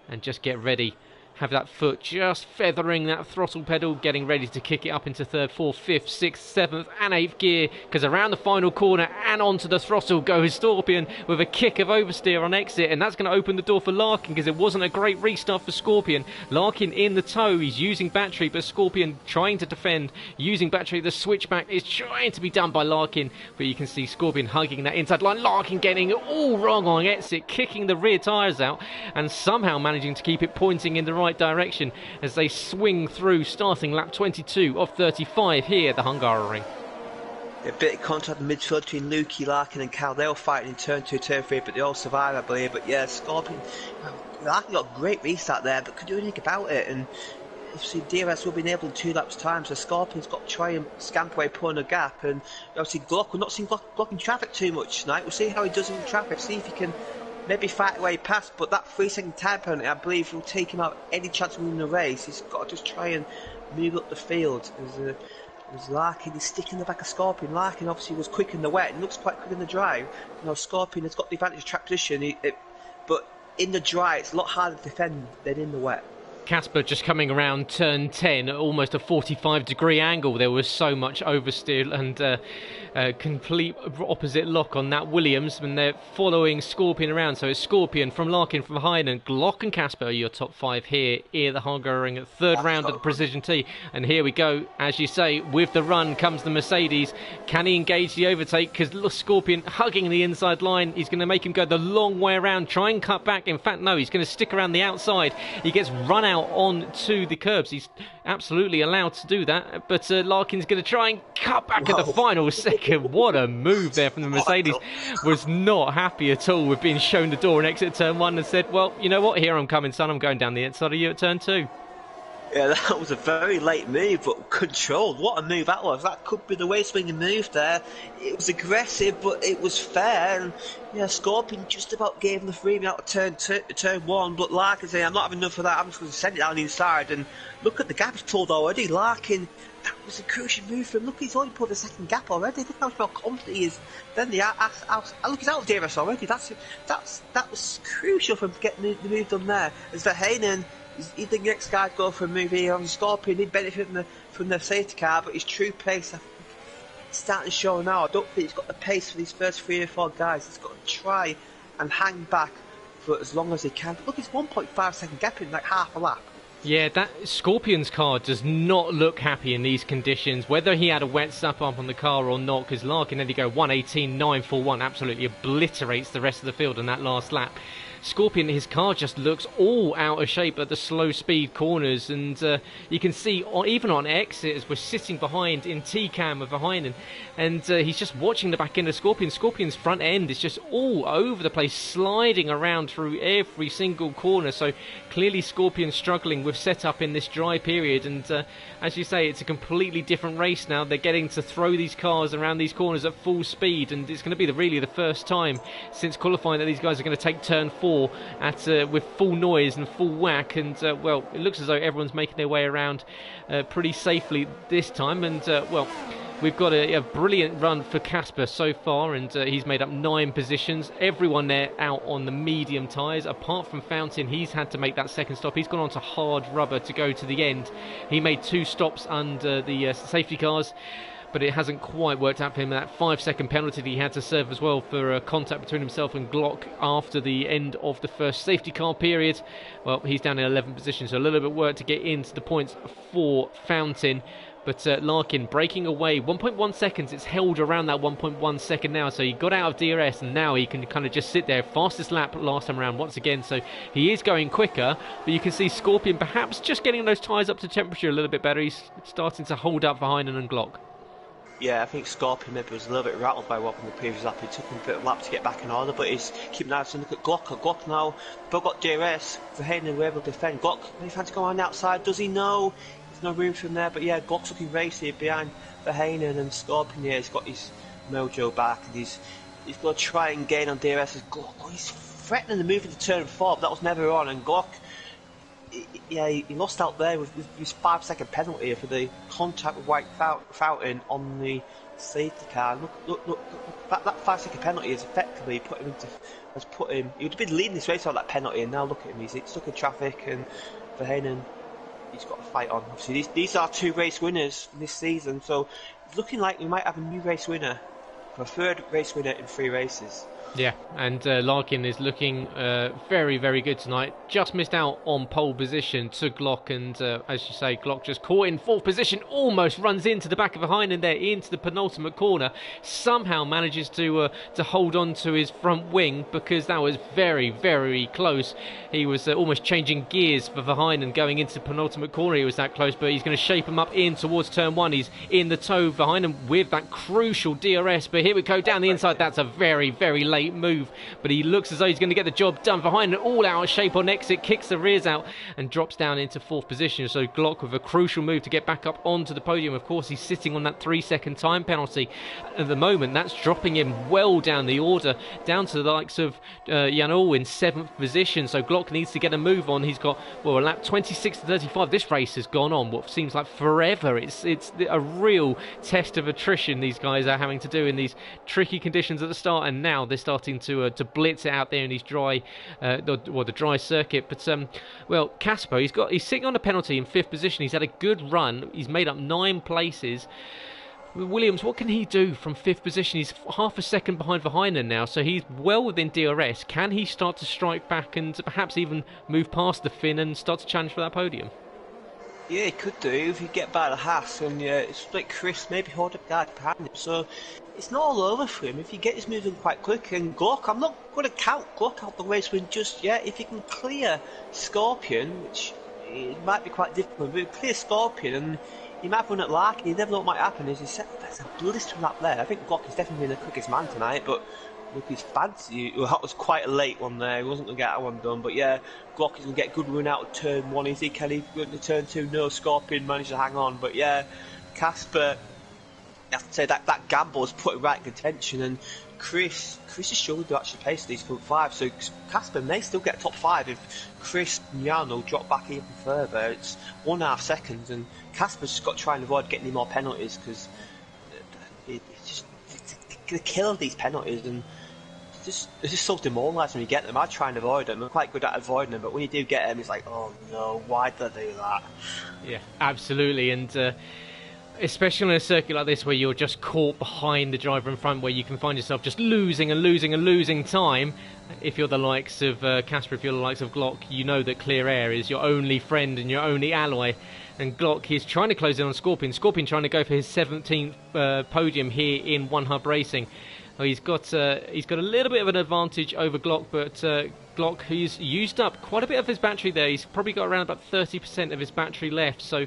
and just get ready. Have that foot just feathering that throttle pedal, getting ready to kick it up into 3rd, 4th, 5th, 6th, 7th and 8th gear, because around the final corner and onto the throttle goes Scorpion with a kick of oversteer on exit, and that's going to open the door for Larkin, because it wasn't a great restart for Scorpion. Larkin in the tow, he's using battery, but Scorpion trying to defend, using battery. The switchback is trying to be done by Larkin, but you can see Scorpion hugging that inside line. Larkin getting it all wrong on exit, kicking the rear tyres out, and somehow managing to keep it pointing in the right direction as they swing through, starting lap 22 of 35 here at the Hungaroring. A bit of contact in the midfield between Lukey, Larkin and Cal. They were fighting in turn 2, turn 3, but they all survived, I believe. But yeah, Scorpion, Larkin got a great restart there, but could do anything about it. And obviously DRS will be enabled in 2 laps time, so Scorpion's got to try and scamper away, pulling a gap. And obviously Glock, we're not seeing Glock blocking traffic too much tonight. We'll see how he does in traffic, see if he can maybe fight away past, but that 3-second time penalty, I believe, will take him out any chance of winning the race. He's got to just try and move up the field. As Larkin is sticking in the back of Scorpion. Larkin obviously was quick in the wet and looks quite quick in the dry. You know, Scorpion has got the advantage of track position, but in the dry it's a lot harder to defend than in the wet. Casper just coming around turn 10 at almost a 45-degree angle. There was so much oversteer and complete opposite lock on that Williams, and they're following Scorpion around. So it's Scorpion from Larkin from Heinen, Glock and Casper, your top 5 here the Hungaroring at 3rd round of the Precision T. And here we go, as you say, with the run comes the Mercedes. Can he engage the overtake? Because Scorpion hugging the inside line, he's going to make him go the long way around, try and cut back. In fact, no, he's going to stick around the outside. He gets run out onto the curbs. He's absolutely allowed to do that, but Larkin's going to try and cut back at the final second. What a move there from the Mercedes. Was not happy at all with being shown the door and exit turn 1 and said, well, you know what, here I'm coming, son, I'm going down the inside of you at turn 2. Yeah, that was a very late move, but controlled. What a move that was. That could be the way swinging move there. It was aggressive, but it was fair. And yeah, Scorpion just about gave him the freebie out of turn 1, but Larkin saying, I'm not having enough of that, I'm just going to send it down inside. And look at the gap he's pulled already. Larkin, that was a crucial move for him. Look, he's already pulled a second gap already. Look how much more confident he is. Then look, he's out of DRS already. That was crucial for him to get the move done there. As Verheyen, he think the next guy go for a move here on Scorpion. He'd benefit from the safety car, but his true pace, I think, it's starting to show now. I don't think he's got the pace for these first 3 or 4 guys. He's got to try and hang back for as long as he can. Look, it's 1.5 second gap in like half a lap. Yeah, that Scorpion's car does not look happy in these conditions, whether he had a wet snap up on the car or not, because Larkin had to go 1:18.941, absolutely obliterates the rest of the field in that last lap. Scorpion, his car just looks all out of shape at the slow speed corners, and you can see even on exit as we're sitting behind in T-cam of Heinen, and he's just watching the back end of Scorpion. Scorpion's front end is just all over the place, sliding around through every single corner, so clearly Scorpion's struggling with setup in this dry period, and as you say, it's a completely different race now. They're getting to throw these cars around these corners at full speed, and it's going to be really the first time since qualifying that these guys are going to take turn 4 with full noise and full whack, and well, it looks as though everyone's making their way around pretty safely this time, and well, we've got a brilliant run for Casper so far, and he's made up 9 positions. Everyone there out on the medium tyres, apart from Fountain. He's had to make that second stop. He's gone on to hard rubber to go to the end. He made 2 stops under the safety cars, but it hasn't quite worked out for him. That 5-second penalty that he had to serve as well for contact between himself and Glock after the end of the first safety car period. Well, he's down in 11th position, so a little bit of work to get into the points for Fountain. But Larkin breaking away, 1.1 seconds, it's held around that 1.1 second now, so he got out of DRS and now he can kind of just sit there. Fastest lap last time around once again, so he is going quicker, but you can see Scorpion perhaps just getting those tyres up to temperature a little bit better. He's starting to hold up for Heinen and Glock. yeah, I think Scorpion maybe was a little bit rattled by what in the previous lap. It took him a bit of lap to get back in order, but he's keeping an eye on look at Glock. Glock now, but got DRS. Verheyen were able to defend. Glock, maybe trying to go on the outside. Does he know? There's no room for him there, but yeah, Glock's looking racy behind Verheyen, and Scorpion here. He's got his mojo back, and he's going to try and gain on DRS. Glock, he's threatening to move into turn 4, but that was never on, and Glock. Yeah, he lost out there with his 5-second penalty for the contact with White Fountain on the safety car. Look, that 5-second penalty has effectively put him he would have been leading this race on that penalty, and now look at him, he's stuck in traffic, and Verheyen, he's got a fight on. Obviously, these are 2 race winners this season, so it's looking like we might have a new race winner, for a 3rd race winner in 3 races. Yeah, and Larkin is looking very, very good tonight. Just missed out on pole position to Glock, and as you say, Glock just caught in 4th position, almost runs into the back of Verheyen there, into the penultimate corner. Somehow manages to hold on to his front wing, because that was very, very close. He was almost changing gears for Verheyen and going into the penultimate corner. He was that close, but he's going to shape him up in towards turn 1. He's in the toe behind him with that crucial DRS, but here we go down the inside. That's a very, very late move, but he looks as though he's going to get the job done. Behind an all-out shape on exit, kicks the rears out and drops down into 4th position. So Glock with a crucial move to get back up onto the podium. Of course, he's sitting on that 3-second time penalty at the moment. That's dropping him well down the order, down to the likes of Jan Ull in 7th position. So Glock needs to get a move on. He's got, well, a lap 26 to 35. This race has gone on what seems like forever. It's a real test of attrition these guys are having to do in these tricky conditions at the start, and now they're starting to blitz it out there in his dry, the dry circuit. But well, Casper, he's sitting on a penalty in 5th position. He's had a good run. He's made up 9 places. Williams, what can he do from 5th position? He's half a second behind Verheyen now, so he's well within DRS. Can he start to strike back and perhaps even move past the Finn and start to challenge for that podium? Yeah, he could do if you get by the Haas and split Chris, maybe hold up guard behind him. So it's not all over for him if he gets moving quite quick. And Glock, I'm not going to count Glock out the race win just yet. If he can clear Scorpion, which it might be quite difficult, but clear Scorpion and he might run at Larkin. You never know what might happen. As he said, there's a blistering lap there. I think Glock is definitely the quickest man tonight, but with his fancy, that was quite a late one there. He wasn't going to get that one done, but yeah, Glock is going to get good run out of turn 1. Is he? Can he go into turn 2? No, Scorpion managed to hang on, but yeah, Casper, I have to say that gamble was put right in contention, and Chris is struggling to actually pace these front 5, so Casper may still get top 5 if Chris and Jarno drop back even further. It's 1.5 seconds, and Casper's just got to try and avoid getting any more penalties, because it's just going to kill these penalties, and it's just so demoralising when you get them. I try and avoid them. I'm quite good at avoiding them, but when you do get them, it's like, oh no, why did I do that? Yeah, absolutely, and especially on a circuit like this where you're just caught behind the driver in front, where you can find yourself just losing time. If you're the likes of Casper, if you're the likes of Glock, you know that clear air is your only friend and your only ally. And Glock is trying to close in on Scorpion. Scorpion trying to go for his 17th podium here in One Hub Racing. He's got a little bit of an advantage over Glock, but Glock, who's used up quite a bit of his battery there. He's probably got around about 30% of his battery left, so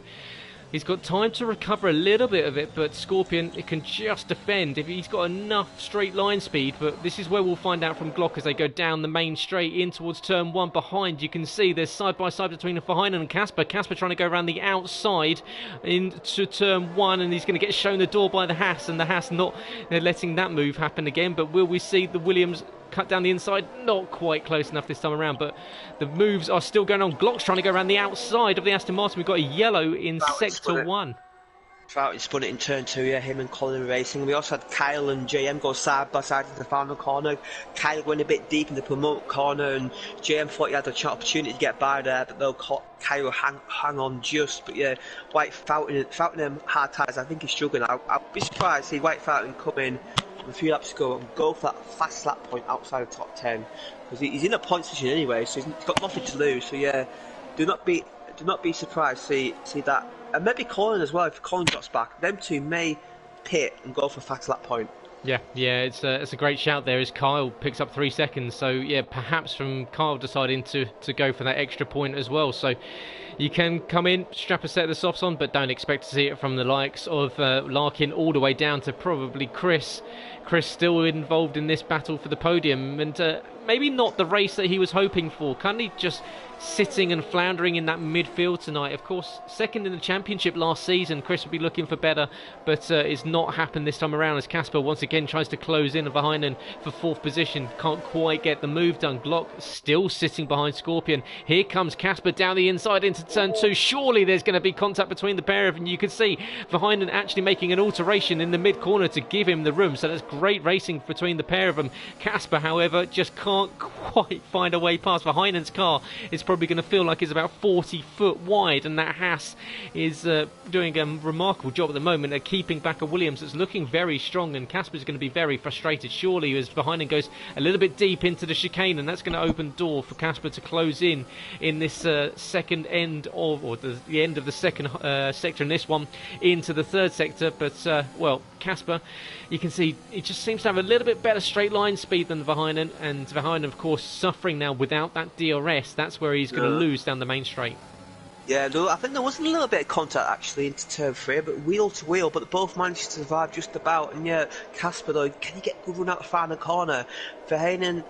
he's got time to recover a little bit of it, but Scorpion, it can just defend if he's got enough straight line speed. But this is where we'll find out from Glock as they go down the main straight in towards turn 1. Behind, you can see there's side by side between Verheyen and Casper. Casper trying to go around the outside into turn 1, and he's going to get shown the door by the Haas, and the Haas not letting that move happen again. But will we see the Williams cut down the inside? Not quite close enough this time around, but the moves are still going on. Glock's trying to go around the outside of the Aston Martin. We've got a yellow in sector 1. Troughton spun it in turn 2, yeah, him and Colin were racing. We also had Kyle and JM go side by side in the final corner. Kyle went a bit deep in the promote corner, and JM thought he had an opportunity to get by there, but they'll Kyle hang on just. But yeah, White Fountain hard tyres. I think he's struggling. I'll be surprised to see White Fountain come in with a few laps to go and go for that fast lap point outside the top 10, because he's in a point position anyway, so he's got nothing to lose. So yeah, do not be surprised to see that. And maybe Colin as well, if Colin drops back, them two may pit and go for a fast lap point. Yeah, it's a great shout there as Kyle picks up 3 seconds. So yeah, perhaps from Kyle deciding to go for that extra point as well. So you can come in, strap a set of the softs on, but don't expect to see it from the likes of Larkin all the way down to probably Chris. Chris still involved in this battle for the podium, and maybe not the race that he was hoping for. Currently just sitting and floundering in that midfield tonight. Of course, second in the championship last season. Chris would be looking for better, but it's not happened this time around as Casper once again tries to close in behind for 4th position. Can't quite get the move done. Glock still sitting behind Scorpion. Here comes Casper down the inside into turn 2. Surely there's going to be contact between the pair of them. You can see Verheyen actually making an alteration in the mid corner to give him the room. So that's great racing between the pair of them. Casper, however, just can't quite find a way past. Verheyen's car is probably going to feel like it's about 40 foot wide, and that Haas is doing a remarkable job at the moment at keeping back a Williams that's looking very strong, and Casper's going to be very frustrated surely as Verheyen goes a little bit deep into the chicane, and that's going to open the door for Casper to close in this second end of, or the end of the second sector in this one into the third sector. But well, Casper, you can see it just seems to have a little bit better straight line speed than Verheyen, and Verheyen of course suffering now without that DRS. That's where he's going to lose down the main straight. Yeah, I think there was a little bit of contact actually into turn 3, but wheel to wheel, but they both managed to survive just about. And yeah, Casper though, can he get a good run out the final corner? Verheyen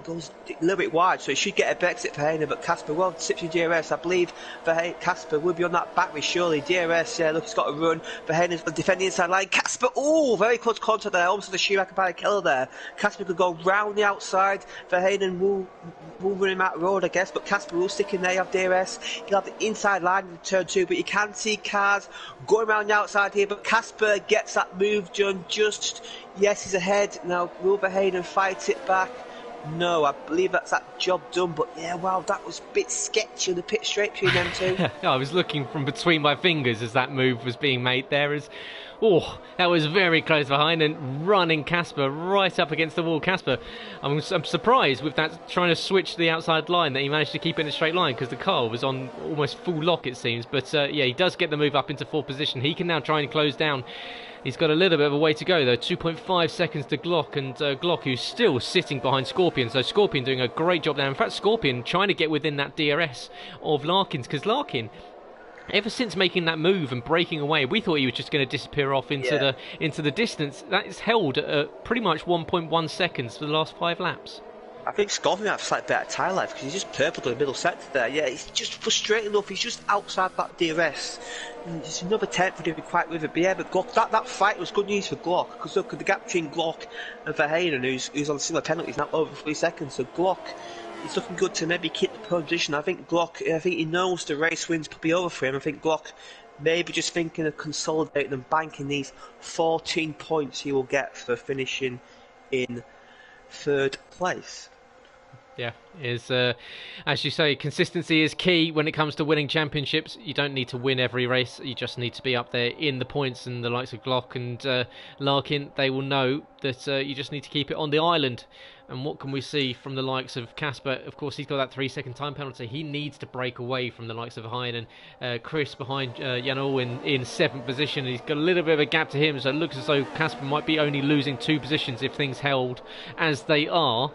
goes a little bit wide, so he should get a bit exit for Verheyen, but Casper, well, tips with DRS. I believe Casper will be on that battery surely. DRS, yeah, look, he's got to run. Verheyen's defending the inside line. Casper, oh, very close contact there, almost the Schumacher by a killer there. Casper could go round the outside. Verheyen will run him out the road, I guess, but Casper will stick in there. You have DRS, he'll have the inside line in turn 2, but you can see cars going around the outside here, but Casper gets that move done just, yes, he's ahead. Now, will Verheyen fight it back? No, I believe that's that job done, but yeah, wow, that was a bit sketchy on the pit straight between them two. I was looking from between my fingers as that move was being made there. Oh, that was very close behind and running Casper right up against the wall. Casper, I'm surprised with that trying to switch the outside line that he managed to keep in a straight line because the car was on almost full lock it seems. But yeah, he does get the move up into 4th position. He can now try and close down. He's got a little bit of a way to go though, 2.5 seconds to Glock, and Glock who's still sitting behind Scorpion, so Scorpion doing a great job there. In fact, Scorpion trying to get within that DRS of Larkin's, because Larkin, ever since making that move and breaking away, we thought he was just going to disappear off into the distance. That is held at pretty much 1.1 seconds for the last 5 laps. I think Scorpion has slightly better tyre life because he's just purple in the middle sector there. Yeah, it's just frustrating enough. He's just outside that DRS. And just another attempt for him to be quite with it. But yeah, but Glock, that fight was good news for Glock because look at the gap between Glock and Verheyen, who's on similar penalties now over 3 seconds. So Glock, it's looking good to maybe keep the pole position. I think he knows the race win's probably over for him. I think Glock maybe just thinking of consolidating and banking these 14 points he will get for finishing in 3rd place. Yeah, as you say, consistency is key when it comes to winning championships. You don't need to win every race, you just need to be up there in the points, and the likes of Glock and Larkin, they will know that you just need to keep it on the island. And what can we see from the likes of Casper? Of course, he's got that 3-second time penalty. He needs to break away from the likes of Verheyen, and Chris behind Janol in 7th position. He's got a little bit of a gap to him, so it looks as though Casper might be only losing 2 positions if things held as they are.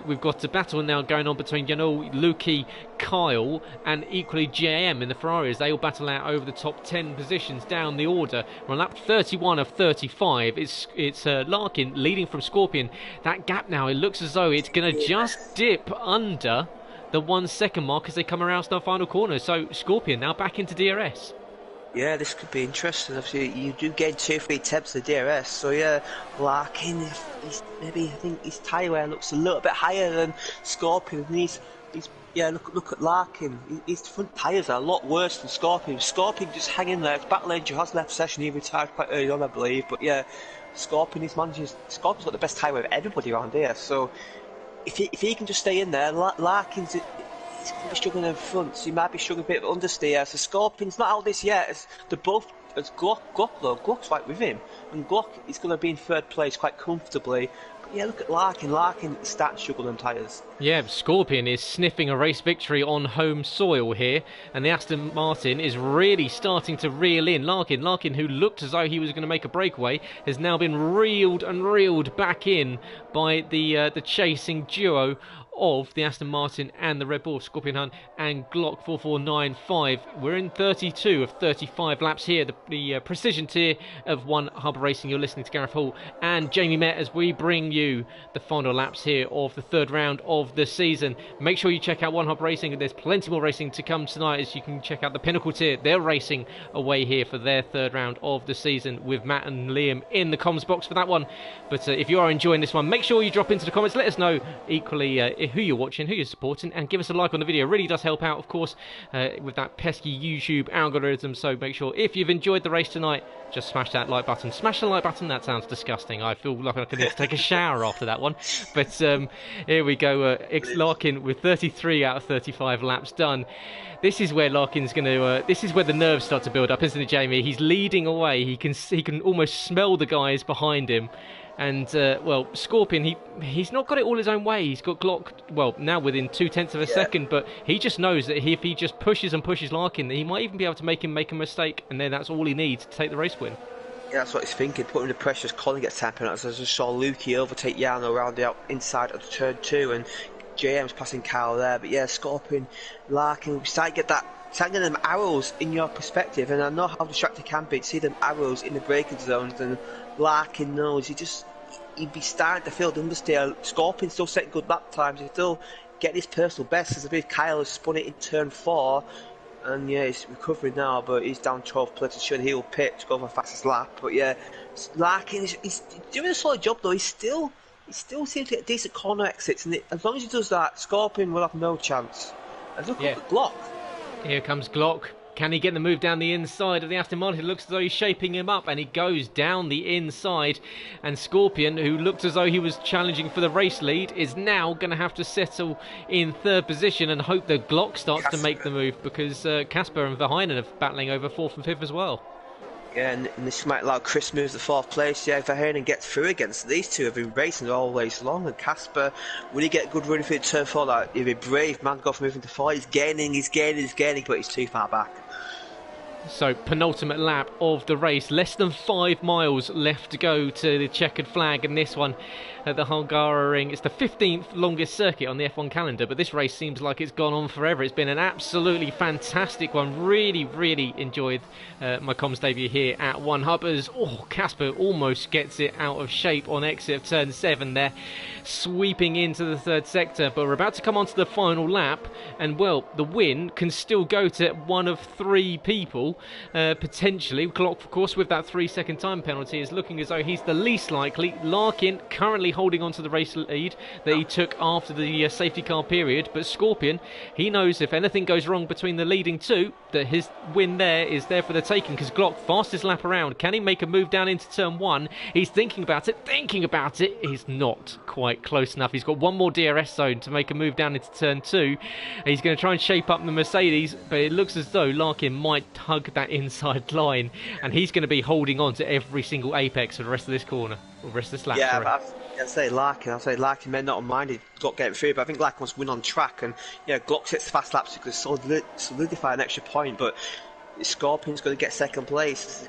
We've got a battle now going on between Janol, Luki, Kyle, and equally JM in the Ferraris. They all battle out over the top 10 positions down the order. We're on lap 31 of 35. It's Larkin leading from Scorpion. That gap now, it looks as though it's going to just dip under the 1 second mark as they come around to the final corner. So Scorpion now back into DRS. Yeah, this could be interesting. Obviously, you do get 2-3 attempts of DRS. So yeah, Larkin, I think his tyre wear looks a little bit higher than Scorpion. And yeah, look at Larkin. His front tyres are a lot worse than Scorpion. Scorpion just hanging there. It's Battle Angel has left session. He retired quite early on, I believe. But yeah, Scorpion's got the best tyre wear of everybody around here. So if he can just stay in there, Larkin's he's going to be struggling in front. So he might be struggling a bit of understeer. So Scorpion's not out this yet. They're both. As Glock's right with him, and Glock is going to be in 3rd place quite comfortably. Yeah, look at Larkin. Larkin starting to struggle them tyres. Yeah, Scorpion is sniffing a race victory on home soil here, and the Aston Martin is really starting to reel in. Larkin, who looked as though he was going to make a breakaway, has now been reeled and reeled back in by the chasing duo of the Aston Martin and the Red Bull, Scorpion Hunt and Glock 4495. We're in 32 of 35 laps here, the precision tier of One Hub Racing. You're listening to Gareth Hall and Jamie Met as we bring you the final laps here of the third round of the season. Make sure you check out One Hub Racing. There's plenty more racing to come tonight, as you can check out the Pinnacle tier. They're racing away here for their third round of the season with Matt and Liam in the comms box for that one. But if you are enjoying this one, make sure you drop into the comments. Let us know equally who you're watching, who you're supporting, and give us a like on the video. It really does help out, of course, with that pesky YouTube algorithm. So make sure, if you've enjoyed the race tonight, just smash that like button. Smash the like button. That sounds disgusting. I feel like I could need to take a shower after that one. But here we go. Larkin with 33 out of 35 laps done. This is where Larkin's going to. This is where the nerves start to build up, isn't it, Jamie? He's leading away. He can almost smell the guys behind him. And, well, Scorpion, he's not got it all his own way. He's got Glock, well, now within 0.2 of a second, but he just knows that if he just pushes and pushes Larkin, he might even be able to make him make a mistake, and then that's all he needs to take the race win. Yeah, that's what he's thinking, putting the pressure as Colin gets 10 penalties. I just saw Lukey overtake Jarno around the inside of the turn 2, and JM's passing Kyle there. But yeah, Scorpion, Larkin, start getting them arrows in your perspective, and I know how distracted it can be to see them arrows in the braking zones, and Larkin knows he'd be starting to feel the understeer. Scorpion's still setting good lap times, he's still getting his personal best, as I believe Kyle has spun it in turn 4, and yeah, he's recovering now, but he's down 12 places, sure he'll pit to go for the fastest lap. But yeah, Larkin, he's doing a solid job though. He still seems to get decent corner exits, and as long as he does that, Scorpion will have no chance. And look at Glock. Here comes Glock. Can he get the move down the inside of the Aston Martin? It looks as though he's shaping him up, and he goes down the inside. And Scorpion, who looked as though he was challenging for the race lead, is now going to have to settle in third position and hope that Glock starts to make the move, because Casper and Verheyen are battling over 4th and 5th as well. Yeah, and this might allow Chris moves to 4th place. Yeah, Verheyen gets through against these two. Have been racing all race long, and Casper, will he get a good run through turn 4? Like, he'll be brave man, go from moving to 4. He's gaining, but he's too far back. So, penultimate lap of the race. Less than 5 miles left to go to the checkered flag in this one at the Hungary. It's the 15th longest circuit on the F1 calendar, but this race seems like it's gone on forever. It's been an absolutely fantastic one. Really, really enjoyed my comms debut here at One Hubbers. Oh, Casper almost gets it out of shape on exit of turn 7 there, sweeping into the third sector. But we're about to come on to the final lap, and well, the win can still go to one of 3 people. Potentially. Glock, of course, with that 3-second time penalty, is looking as though he's the least likely. Larkin currently holding on to the race lead that he took after the safety car period, but Scorpion, he knows if anything goes wrong between the leading 2, that his win there is there for the taking, because Glock, fastest lap around. Can he make a move down into turn 1? He's thinking about it. He's not quite close enough. He's got one more DRS zone to make a move down into turn 2. He's going to try and shape up the Mercedes, but it looks as though Larkin might hug that inside line, and he's going to be holding on to every single apex for the rest of this corner, or the rest of this lap. Yeah, but I'd say Larkin may not have minded Glock getting through, but I think Larkin wants to win on track, and yeah, Glock sets fast laps to solidify an extra point, but Scorpion's going to get second place.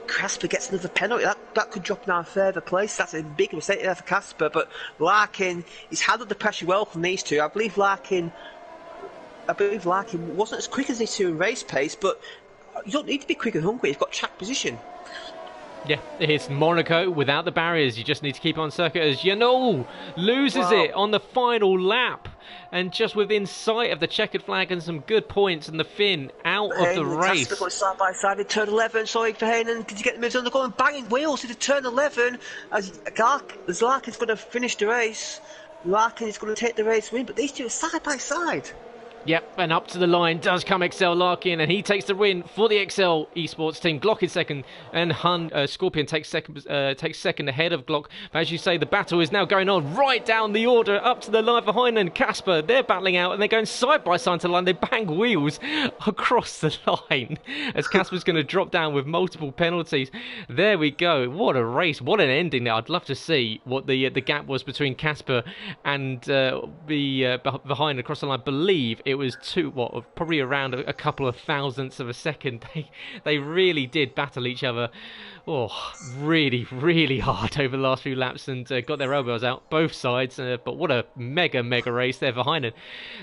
Casper gets another penalty. That could drop down further place. That's a big mistake there for Casper, but Larkin, he's handled the pressure well from these two. I believe Larkin wasn't as quick as these two in race pace, but you don't need to be quick in Hungary. You've got track position. Yeah, it's Monaco without the barriers. You just need to keep on circuit as loses it on the final lap, and just within sight of the checkered flag and some good points, and the Finn out of the race. Casper got side by side in turn 11. Sorry for Verheyen. Did you get the moves on the corner? Banging wheels into turn 11 as Larkin's going to finish the race. Larkin is going to take the race win, but these two are side by side. Yep, and up to the line does come Excel Larkin, and he takes the win for the Excel esports team. Glock in second, and Scorpion takes second ahead of Glock. But as you say, the battle is now going on right down the order, up to the line behind, and Casper, they're battling out, and they're going side by side to the line. They bang wheels across the line as Casper's going to drop down with multiple penalties. There we go. What a race! What an ending there. I'd love to see what the gap was between Casper and behind across the line. I believe it was probably around a couple of thousandths of a second. They really did battle each other, really, really hard over the last few laps, and got their elbows out, both sides. But what a mega race there. Verheyen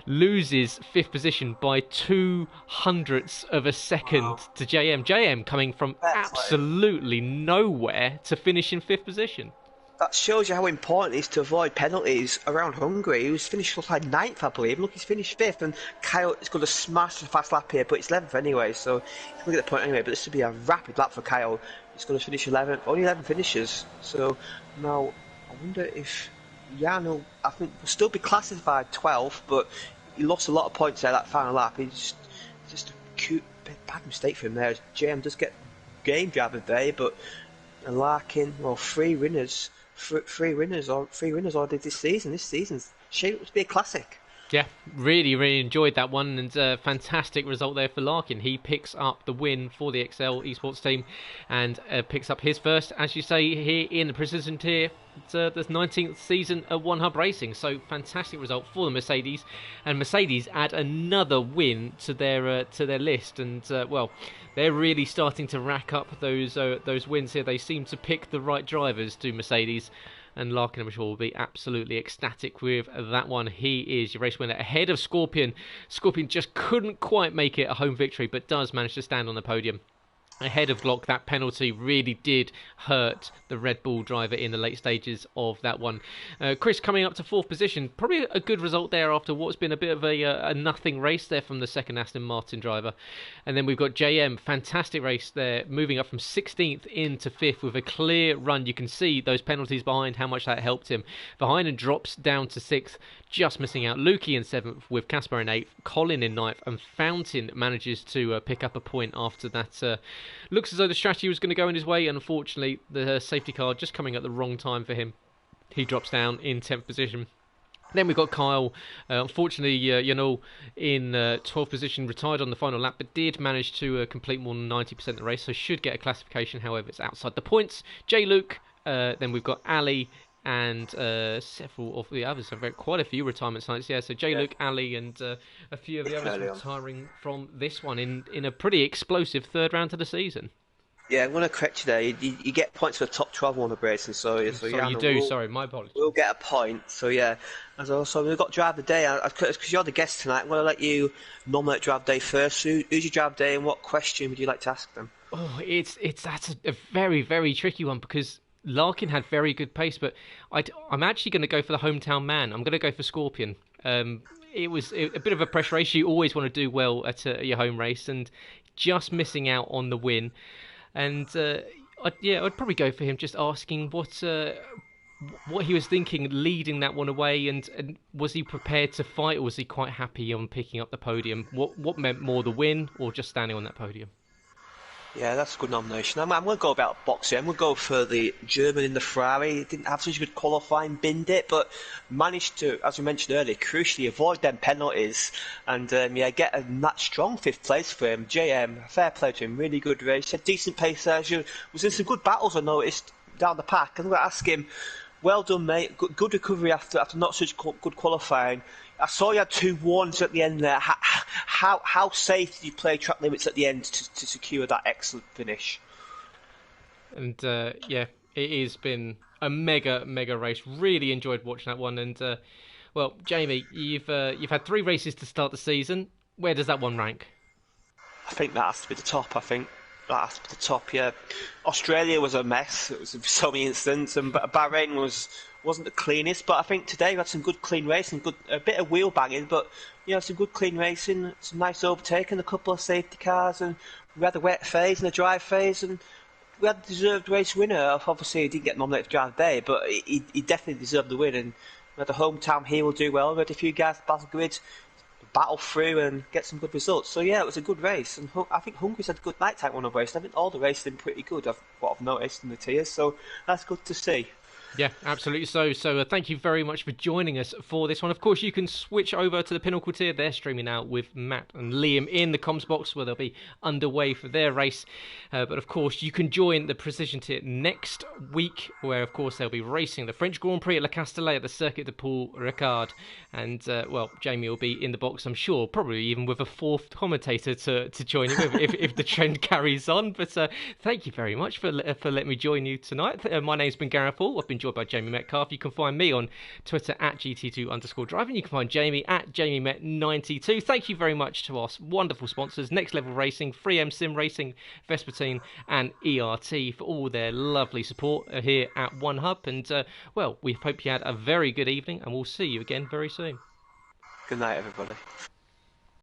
loses 5th position by 200ths of a second to JM. JM coming from absolutely nowhere to finish in 5th position. That shows you how important it is to avoid penalties around Hungary. He was finished like 9th, I believe. Look, he's finished 5th, and Kyle is going to smash the fast lap here, but it's 11th anyway, so he's going to get the point anyway. But this will be a rapid lap for Kyle. He's going to finish 11th, only 11 finishes. So now, I wonder if Jan I think, will still be classified 12th, but he lost a lot of points there that final lap. It's just a cute, bad mistake for him there. JM does get game driver there, but Larkin, three winners already this season. This season's shaped up to be a classic. Yeah, really enjoyed that one, and fantastic result there for Larkin. He picks up the win for the Excel esports team, and picks up his first, as you say, here in the Precision Tier. It's the 19th season of One Hub Racing, so fantastic result for the Mercedes, and Mercedes add another win to their list, and they're really starting to rack up those wins here. They seem to pick the right drivers, do Mercedes. And Larkin, I'm sure, will be absolutely ecstatic with that one. He is your race winner ahead of Scorpion. Scorpion just couldn't quite make it a home victory, but does manage to stand on the podium ahead of Glock. That penalty really did hurt the Red Bull driver in the late stages of that one. Chris coming up to 4th position. Probably a good result there after what's been a bit of a nothing race there from the second Aston Martin driver. And then we've got JM. Fantastic race there, moving up from 16th into 5th with a clear run. You can see those penalties behind, how much that helped him. Behind and drops down to 6th, just missing out. Lukey in 7th with Casper in 8th, Colin in 9th, and Fountain manages to pick up a point after that. Looks as though the strategy was going to go in his way. Unfortunately, the safety car just coming at the wrong time for him. He drops down in 10th position. Then we've got Kyle, unfortunately, in 12th position, retired on the final lap, but did manage to complete more than 90% of the race, so should get a classification. However, it's outside the points. J. Luke, then we've got Ali, and several of the others. So quite a few retirement sites. Yeah, so J. Luke, Ali, and a few of the others retiring from this one in a pretty explosive third round of the season. Yeah, I'm going to correct you there. You get points for the top 12 on the racing, so you do. Sorry, my apologies. We'll get a point. So yeah, as also we've got Drive of the Day. Because you're the guest tonight, I'm going to let you nominate Drive of the Day first. Who's your Drive of the Day, and what question would you like to ask them? Oh, that's a very tricky one, because Larkin had very good pace, but I'm actually going to go for the hometown man. I'm going to go for Scorpion. It was a bit of a pressure race. You always want to do well at your home race, and just missing out on the win. And I'd probably go for him, just asking what he was thinking leading that one away, and was he prepared to fight, or was he quite happy on picking up the podium? What meant more, the win or just standing on that podium? Yeah, that's a good nomination. I'm going to go about boxing. I'm going to go for the German in the Ferrari. He didn't have such a good qualifying, binned it, but managed to, as we mentioned earlier, crucially avoid them penalties and get a that strong 5th place for him. JM, fair play to him, really good race. Had decent pace there. Was in some good battles, I noticed, down the pack. I'm going to ask him, well done, mate. Good recovery after not such good qualifying. I saw you had 2 warnings at the end there. How safe did you play track limits at the end to secure that excellent finish? And it has been a mega race. Really enjoyed watching that one. And Jamie, you've had 3 races to start the season. Where does that one rank? I think that has to be the top. Yeah. Australia was a mess. It was so many incidents, and Bahrain wasn't the cleanest. But I think today we had some good clean racing, a bit of wheel banging, but some good clean racing, some nice overtaking, a couple of safety cars, and we had a wet phase and a dry phase, and we had the deserved race winner. Obviously, he didn't get nominated for Drive of the Day, but he definitely deserved the win. And we had the hometown hero do well. We had a few guys, Basil Grid, battle through and get some good results. So yeah, it was a good race, and I think Hungary's had a good night time on the race. I think all the races have been pretty good. What I've noticed in the tiers, so that's good to see. Yeah, absolutely. So thank you very much for joining us for this one. Of course, you can switch over to the Pinnacle tier. They're streaming out with Matt and Liam in the comms box where they'll be underway for their race. But of course, you can join the Precision tier next week, where of course they'll be racing the French Grand Prix at Le Castellet at the Circuit de Paul Ricard. And well, Jamie will be in the box, I'm sure, probably even with a fourth commentator to join him if the trend carries on. But thank you very much for letting me join you tonight. My name's been Gareth Hall. I've been joined by Jamie Metcalf. You can find me on Twitter at GT2_driving. You can find Jamie at JamieMet92. Thank you very much to our wonderful sponsors, Next Level Racing, 3M Sim Racing, Vespertine and ERT for all their lovely support here at One Hub. And well, we hope you had a very good evening, and we'll see you again very soon. Good night, everybody.